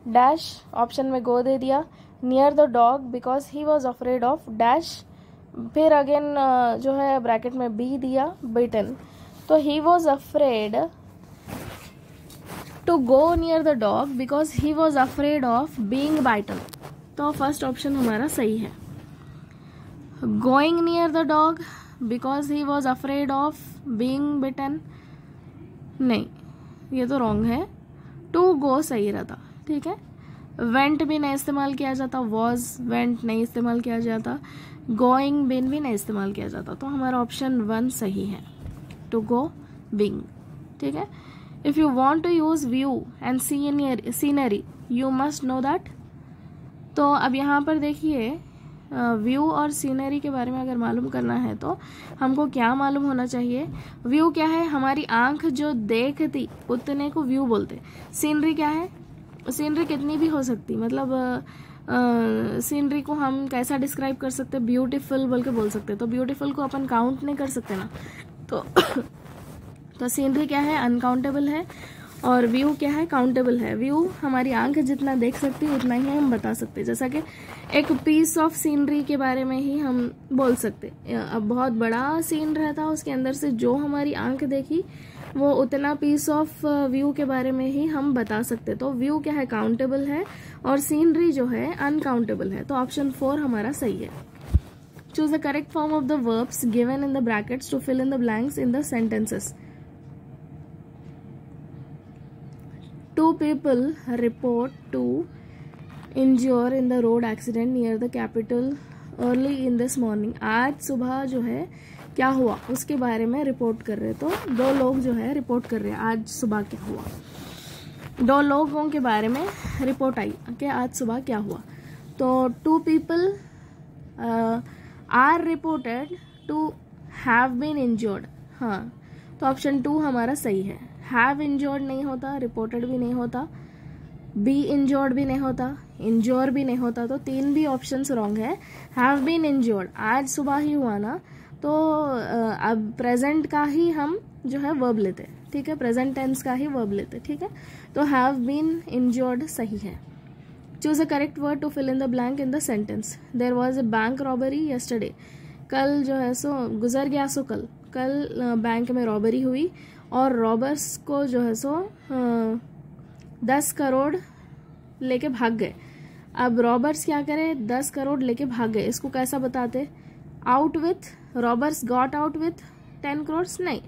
dash, option में गो दे दिया। Near the dog because he was afraid of dash, फिर again जो है bracket में B दिया, बिटन, तो ही was afraid to go near the dog because he was afraid of being bitten, तो first option हमारा सही है। Going near the dog because he was afraid of being bitten, नहीं ये तो रॉन्ग है, टू गो सही रहता, ठीक है। वेंट भी नहीं इस्तेमाल किया जाता, वॉज वेंट नहीं इस्तेमाल किया जाता, गोइंग बिन भी नहीं इस्तेमाल किया जाता, तो हमारा ऑप्शन 1 सही है, टू गो बिंग, ठीक है। If you want to use view and scenery you must know that. तो अब यहाँ पर देखिए व्यू और सीनरी के बारे में अगर मालूम करना है तो हमको क्या मालूम होना चाहिए। व्यू क्या है, हमारी आंख जो देखती उतने को व्यू बोलते। सीनरी क्या है, सीनरी कितनी भी हो सकती, मतलब सीनरी को हम कैसा डिस्क्राइब कर सकते, ब्यूटीफुल बोल के बोल सकते। तो ब्यूटीफुल को अपन काउंट नहीं कर सकते ना, तो सीनरी क्या है, अनकाउंटेबल है, और व्यू क्या है, काउंटेबल है। व्यू हमारी आंख जितना देख सकती है उतना ही हम बता सकते, जैसा कि एक पीस ऑफ सीनरी के बारे में ही हम बोल सकते। अब बहुत बड़ा सीन रहता, उसके अंदर से जो हमारी आंख देखी वो उतना पीस ऑफ व्यू के बारे में ही हम बता सकते। तो व्यू क्या है, काउंटेबल है, और सीनरी जो है अनकाउंटेबल है। तो ऑप्शन 4 हमारा सही है। Choose the correct form of the verbs given in the brackets to fill in the blanks in the sentences. 2 people report to injure in the road accident near the capital early in this morning। आज सुबह जो है क्या हुआ उसके बारे में report कर रहे। तो 2 लोग जो है रिपोर्ट कर रहे हैं आज सुबह क्या हुआ। 2 लोगों के बारे में रिपोर्ट आई कि आज सुबह क्या हुआ। तो 2 people are reported to have been injured. हाँ, तो ऑप्शन 2 हमारा सही है। हैव इंजर्ड नहीं होता, रिपोर्टेड भी नहीं होता, बी इंजर्ड भी नहीं होता, इंजोर भी नहीं होता। तो 3 भी ऑप्शंस रॉन्ग है। हैव बीन इंजर्ड आज सुबह ही हुआ ना, तो अब प्रेजेंट का ही हम जो है वर्ब लेते, ठीक है, प्रेजेंट टेंस का ही वर्ब लेते, ठीक है। तो हैव बीन इंजर्ड सही है। Choose a correct word to fill in the blank in the sentence. There was a bank robbery yesterday. कल जो है सो गुजर गया, सो कल बैंक में रॉबरी हुई और रॉबर्स को जो है सो 10 करोड़ लेके भाग गए। अब रॉबर्स क्या करे, 10 करोड़ लेके भाग गए, इसको कैसा बताते, out with, robbers got out with 10 crore, नहीं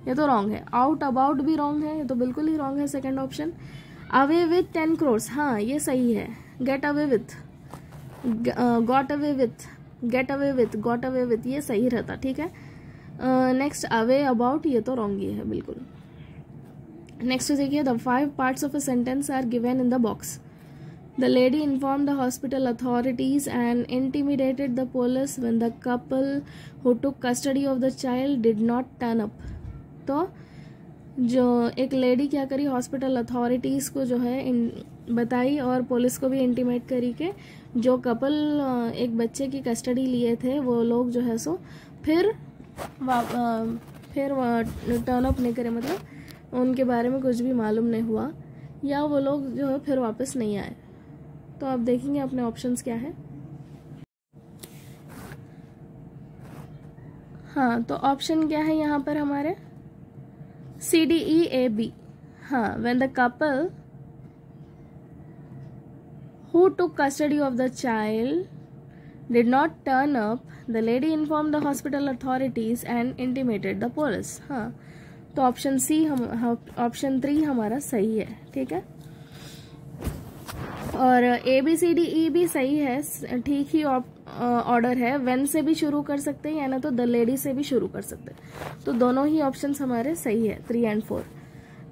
ये तो रॉन्ग है। आउट अबाउट भी रॉन्ग है, ये तो बिल्कुल ही रॉन्ग है second option. Away with 10 crore, हाँ ये सही है। Get away with, got away with, get away with, got away with, ये सही रहता, ठीक है। नेक्स्ट अवे अबाउट, ये तो रॉन्ग ही है बिल्कुल। नेक्स्ट देखिए, the 5 parts of a sentence are given in the box. The lady informed the hospital authorities and intimidated the police when the couple who took custody of the child did not turn up. तो जो एक lady क्या करी, hospital authorities को जो है बताई और पुलिस को भी इंटीमेट करी कि जो कपल एक बच्चे की कस्टडी लिए थे वो लोग जो है सो फिर टर्न अप नहीं करे, मतलब उनके बारे में कुछ भी मालूम नहीं हुआ, या वो लोग जो है फिर वापस नहीं आए। तो आप देखेंगे अपने ऑप्शंस क्या है। हाँ, तो ऑप्शन क्या है यहाँ पर हमारे, CDEAB। हाँ, when the couple who took custody of the child did not turn up, the lady informed the hospital authorities and intimated the police। हाँ, तो ऑप्शन सी ऑप्शन 3 हमारा सही है, ठीक है। और ABCDE भी सही है, ठीक ही ऑर्डर है। वेन से भी शुरू कर सकते हैं या ना तो द लेडी से भी शुरू कर सकते हैं, तो दोनों ही ऑप्शंस हमारे सही है 3 and 4।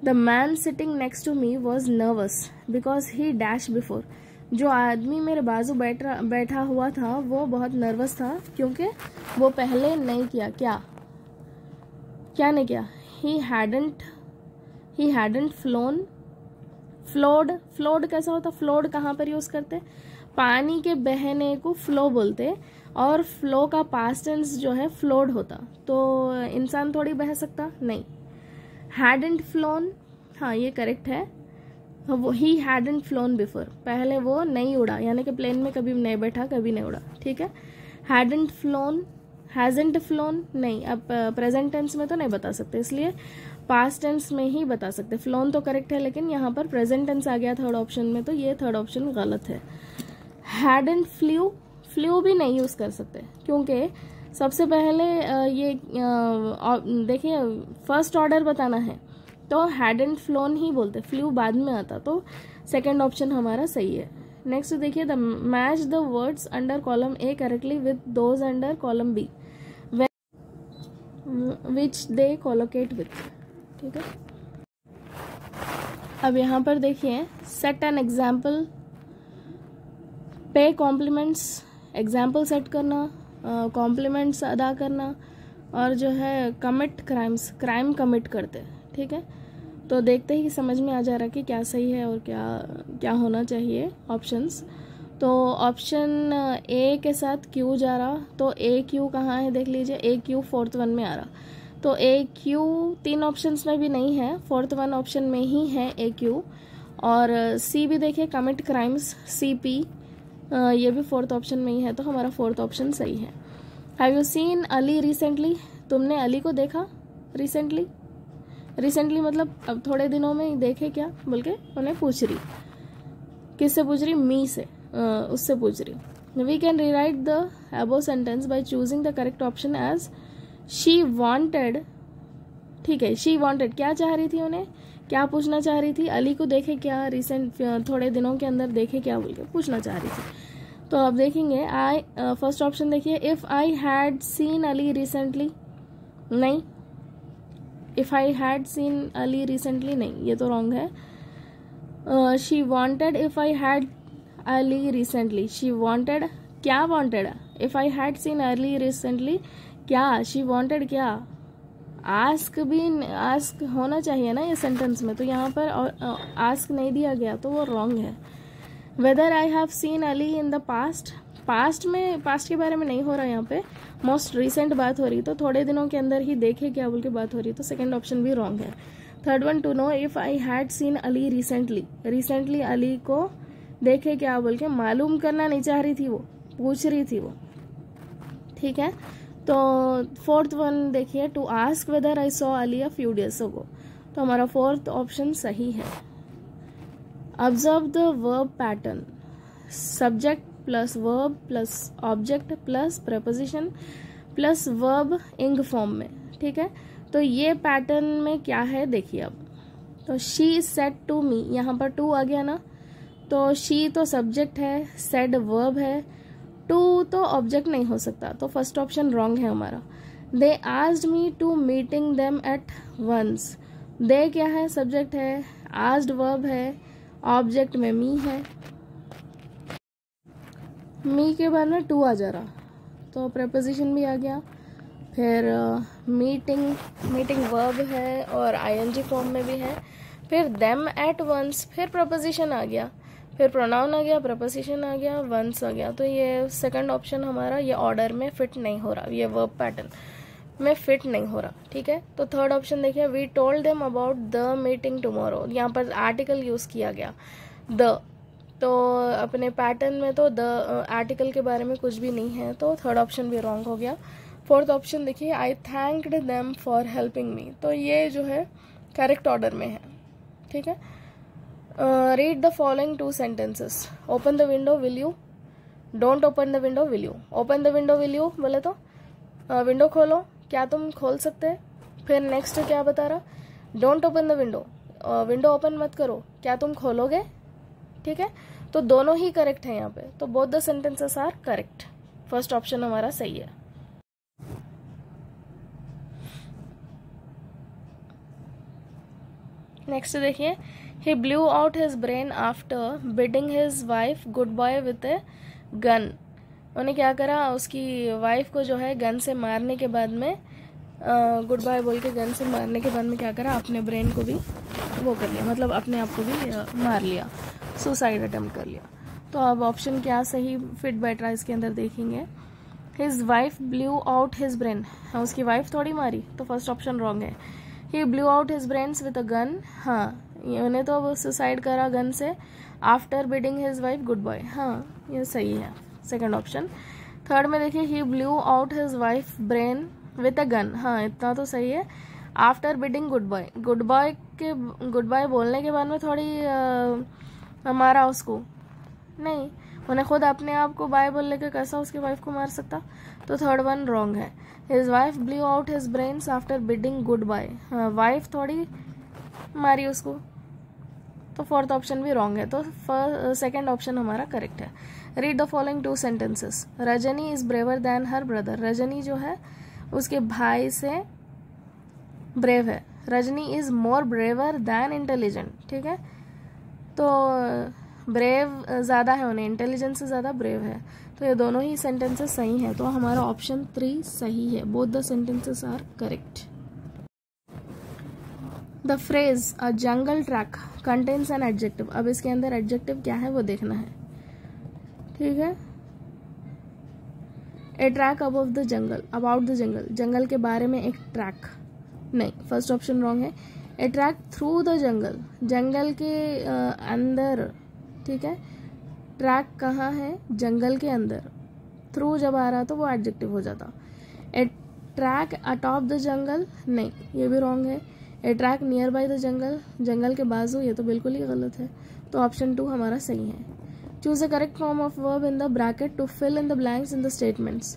The man sitting next to me was nervous because he dash before. जो आदमी मेरे बाजू बैठा हुआ था वो बहुत नर्वस था क्योंकि वो पहले नहीं किया, क्या नहीं किया, ही हैडंट फ्लोड कैसा होता, फ्लोड कहाँ पर यूज करते, पानी के बहने को फ्लो बोलते, और फ्लो का पास्ट टेंस जो है फ्लोड होता, तो इंसान थोड़ी बह सकता, नहीं। हैडंट फ्लोन, हाँ ये करेक्ट है, वो ही हैडंट फ्लोन बिफोर, पहले वो नहीं उड़ा, यानी कि प्लेन में कभी नहीं बैठा, कभी नहीं उड़ा, ठीक है। हैडंट फ्लोन, हैजंट फ्लोन नहीं, अब प्रेजेंट टेंस में तो नहीं बता सकते, इसलिए पास्ट टेंस में ही बता सकते। फ्लोन तो करेक्ट है, लेकिन यहाँ पर प्रेजेंट टेंस आ गया थर्ड ऑप्शन में, तो ये थर्ड ऑप्शन गलत है। हैडंट फ्लू भी नहीं यूज कर सकते क्योंकि सबसे पहले ये देखिए फर्स्ट ऑर्डर बताना है, तो हैडंट फ्लोन ही बोलते, फ्लू बाद में आता, तो सेकंड ऑप्शन हमारा सही है। नेक्स्ट देखिए, the match the words under column A correctly with those under column B which they collocate with, ठीक है। अब यहाँ पर देखिए, set an example, pay compliments, example set करना, कॉम्प्लीमेंट्स अदा करना, और जो है कमिट क्राइम्स, क्राइम कमिट करते। ठीक है, तो देखते ही समझ में आ जा रहा कि क्या सही है और क्या क्या होना चाहिए ऑप्शंस। तो ऑप्शन ए के साथ क्यू जा रहा, तो ए क्यू कहाँ है देख लीजिए, ए क्यू फोर्थ वन में आ रहा। तो ए क्यू 3 ऑप्शंस में भी नहीं है, फोर्थ वन ऑप्शन में ही है ए क्यू। और सी भी देखिए, कमिट क्राइम्स, सी पी, ये भी फोर्थ ऑप्शन में ही है, तो हमारा फोर्थ ऑप्शन सही है। Have you seen Ali recently, तुमने अली को देखा रिसेंटली? रिसेंटली मतलब अब थोड़े दिनों में ही देखे क्या बोल के उन्हें पूछ रही। किससे पूछ रही? मी से, उससे पूछ रही। We can rewrite the above sentence by choosing the correct option as she wanted. ठीक है, शी वांटेड क्या चाह रही थी, उन्हें क्या पूछना चाह रही थी? अली को देखे क्या रिसेंट, थोड़े दिनों के अंदर देखे क्या बोल के पूछना चाह रही थी। तो अब देखेंगे, फर्स्ट ऑप्शन देखिए, if I had seen Ali recently, नहीं, if I had seen Ali recently नहीं, ये तो रॉन्ग है। She wanted if I had Ali recently, she wanted, क्या wanted? If I had seen Ali recently, क्या शी वांटेड, क्या? आस्क भी, आस्क होना चाहिए ना ये सेंटेंस में, तो यहाँ पर आस्क नहीं दिया गया तो वो रॉन्ग है। Whether I have seen Ali in the past, past में, पास्ट के बारे में नहीं हो रहा यहाँ पे, मोस्ट रिसेंट बात हो रही, तो थोड़े दिनों के अंदर ही देखे क्या बोल के बात हो रही, तो सेकंड ऑप्शन भी रॉन्ग है। Third one, to know if I had seen Ali recently, recently Ali को देखे क्या बोल के मालूम करना नहीं चाह रही थी, वो पूछ रही थी वो। ठीक है, तो फोर्थ वन देखिए, to ask whether I saw Ali a few days ago, तो हमारा फोर्थ ऑप्शन सही है। Observe the verb pattern, subject plus verb plus object plus preposition plus verb ing form में। ठीक है, तो ये पैटर्न में क्या है देखिए अब, तो शी सेड टू मी, यहाँ पर टू आ गया ना, तो शी तो सब्जेक्ट है, सेड वर्ब है, टू तो ऑब्जेक्ट नहीं हो सकता, तो फर्स्ट ऑप्शन रॉन्ग है हमारा। They asked me to meeting them at once, they क्या है? सब्जेक्ट है, आस्क्ड वर्ब है, ऑब्जेक्ट में मी है, मी के बाद में टू आ जा रहा, तो प्रपोजिशन भी आ गया, फिर मीटिंग वर्ब है और आईएनजी फॉर्म में भी है, फिर देम एट वंस, फिर प्रपोजिशन आ गया, फिर प्रोनाउन आ गया, प्रपोजिशन आ गया, वंस आ गया, तो ये सेकंड ऑप्शन हमारा ये ऑर्डर में फिट नहीं हो रहा, ये वर्ब पैटर्न में फिट नहीं हो रहा। ठीक है, तो थर्ड ऑप्शन देखिए, we told them about the meeting tomorrow, यहाँ पर आर्टिकल यूज किया गया द, तो अपने पैटर्न में तो द आर्टिकल के बारे में कुछ भी नहीं है, तो थर्ड ऑप्शन भी रॉन्ग हो गया। फोर्थ ऑप्शन देखिए, I thanked them for helping me, तो ये जो है करेक्ट ऑर्डर में है। ठीक है, read the following 2 sentences, open the window will you, don't open the window will you, open the window will you बोले तो विंडो खोलो, क्या तुम खोल सकते हैं? फिर नेक्स्ट क्या बता रहा, don't open the window, window open मत करो, क्या तुम खोलोगे? ठीक है, तो दोनों ही करेक्ट है यहाँ पे, तो both the sentences are correct, first option हमारा सही है। नेक्स्ट देखिए, he blew out his brain after bidding his wife goodbye with a gun, उन्हें क्या करा, उसकी वाइफ को जो है गन से मारने के बाद में, गुड बाय बोल के गन से मारने के बाद में क्या करा, अपने ब्रेन को भी वो कर लिया, मतलब अपने आप को भी मार लिया, सुसाइड अटेम्प्ट कर लिया। तो अब ऑप्शन क्या सही फिट बैठ रहा है इसके अंदर देखेंगे, his wife blew out his brain, उसकी वाइफ थोड़ी मारी, तो फर्स्ट ऑप्शन रॉन्ग है। He blew out his brains with a gun, हाँ उन्हें तो अब सुसाइड करा गन से, after bidding his wife goodbye, हाँ ये सही है सेकंड ऑप्शन। थर्ड में देखिए, he blew out his wife brain with a gun, हाँ इतना तो सही है, after bidding goodbye, good bye बोलने के बाद में थोड़ी मारा उसको, नहीं, उन्हें खुद अपने आप को बाय बोल लेकर कैसा उसकी वाइफ को मार सकता, तो थर्ड वन रॉन्ग है। His wife blew out his brains after bidding goodbye, हाँ वाइफ थोड़ी मारी उसको, तो फोर्थ ऑप्शन भी रॉन्ग है, तो सेकंड ऑप्शन हमारा करेक्ट है। Read the following 2 sentences, Rajni is braver than her brother, Rajni जो है उसके भाई से ब्रेव है, Rajni is more braver than intelligent, ठीक है, तो ब्रेव ज़्यादा है उन्हें, इंटेलिजेंस से ज़्यादा ब्रेव है, तो ये दोनों ही सेंटेंसेस सही है, तो हमारा ऑप्शन 3 सही है। Both the sentences are correct. The phrase a jungle track contains an adjective, अब इसके अंदर एडजेक्टिव क्या है वो देखना है, ठीक है। A track about the jungle, about the jungle, जंगल के बारे में एक ट्रैक, नहीं, फर्स्ट ऑप्शन रॉन्ग है। A track through the jungle, जंगल के अंदर, ठीक है, ट्रैक कहाँ है, जंगल के अंदर, थ्रू जब आ रहा तो वो एडजेक्टिव हो जाता। A track atop the jungle, नहीं, ये भी रॉन्ग है। A track near by the jungle, जंगल के बाजू, ये तो बिल्कुल ही गलत है, तो ऑप्शन 2 हमारा सही है। Choose the correct form of verb in the bracket to fill in the blanks in the statements,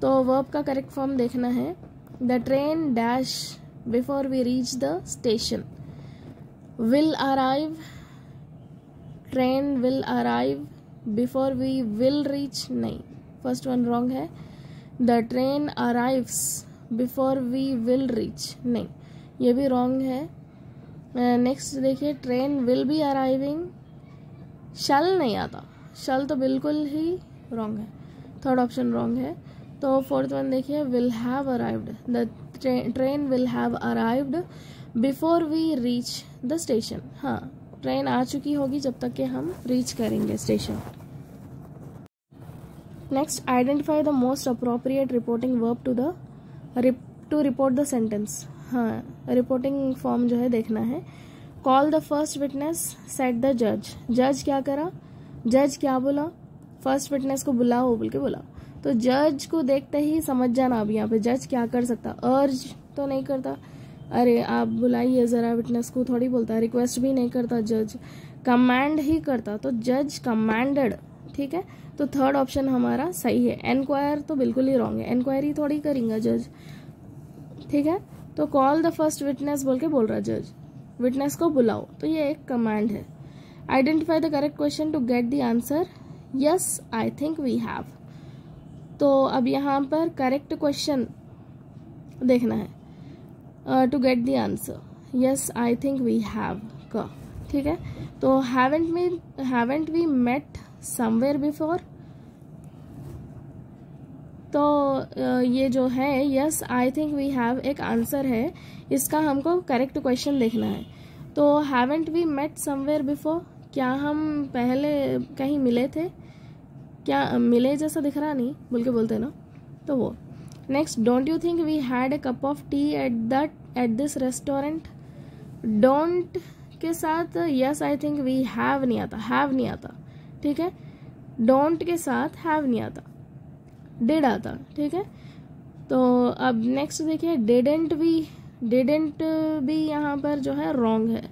तो वर्ब का करेक्ट फॉर्म देखना है। The train dash before we reach the station, will arrive, train will arrive before we will reach, नहीं, first one wrong है। The train arrives before we will reach, नहीं, ये भी wrong है। Next देखिए, train will be arriving, shall नहीं आता, शल तो बिल्कुल ही रॉन्ग है, थर्ड ऑप्शन रॉन्ग है। तो फोर्थ वन देखिए, will have arrived, the train will have arrived before we reach the station, हाँ, ट्रेन आ चुकी होगी जब तक कि हम रीच करेंगे station. Next, identify the most appropriate reporting verb to report the sentence, हाँ, रिपोर्टिंग फॉर्म जो है देखना है। Call the first witness, set the जज, जज क्या करा, जज क्या बोला, फर्स्ट विटनेस को बुलाओ बोल के बोला, तो जज को देखते ही समझ जाना अब यहाँ पे जज क्या कर सकता, अर्ज तो नहीं करता, अरे आप बुलाइए जरा विटनेस को थोड़ी बोलता, रिक्वेस्ट भी नहीं करता जज, कमांड ही करता, तो जज कमांडेड, ठीक है, तो थर्ड ऑप्शन हमारा सही है। एनक्वायर तो बिल्कुल ही रॉन्ग है, एनक्वायरी थोड़ी करेंगे जज, ठीक है, तो कॉल द फर्स्ट विटनेस बोल के बोल रहा जज, विटनेस को बुलाओ, तो ये एक कमांड है। Identify the correct question to get the answer, yes I think we have, तो अब यहाँ पर करेक्ट क्वेश्चन देखना है to get the answer, yes I think we have का, ठीक है, तो haven't we met somewhere before, तो ये जो है yes I think we have एक आंसर है, इसका हमको करेक्ट क्वेश्चन देखना है। तो haven't we met somewhere before, क्या हम पहले कहीं मिले थे, क्या मिले जैसा दिख रहा नहीं बोल के बोलते ना, तो वो। Next, don't you think we had a cup of tea at this restaurant, don't के साथ yes I think we have नहीं आता, हैव नहीं आता, ठीक है, डोंट के साथ हैव नहीं आता, डिड आता, ठीक है। तो अब नेक्स्ट देखिए, डिडेंट भी यहाँ पर जो है रॉन्ग है,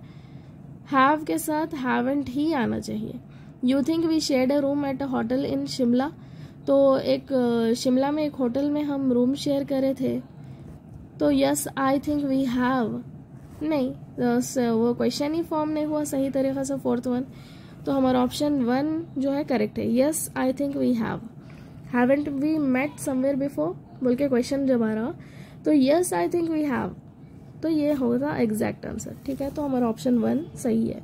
हैव के साथ हैवेंट ही आना चाहिए। You think we shared a room at a hotel in Shimla, तो एक शिमला में एक होटल में हम रूम शेयर करे थे, तो yes I think we have, नहीं, वो क्वेश्चन ही फॉर्म नहीं हुआ सही तरीके से, फोर्थ वन, तो हमारा ऑप्शन 1 जो है करेक्ट है, yes I think we have. Haven't we met somewhere before बोल के क्वेश्चन जब आ रहा, तो yes I think we have, तो ये होगा एग्जैक्ट आंसर, ठीक है, तो हमारा ऑप्शन 1 सही है।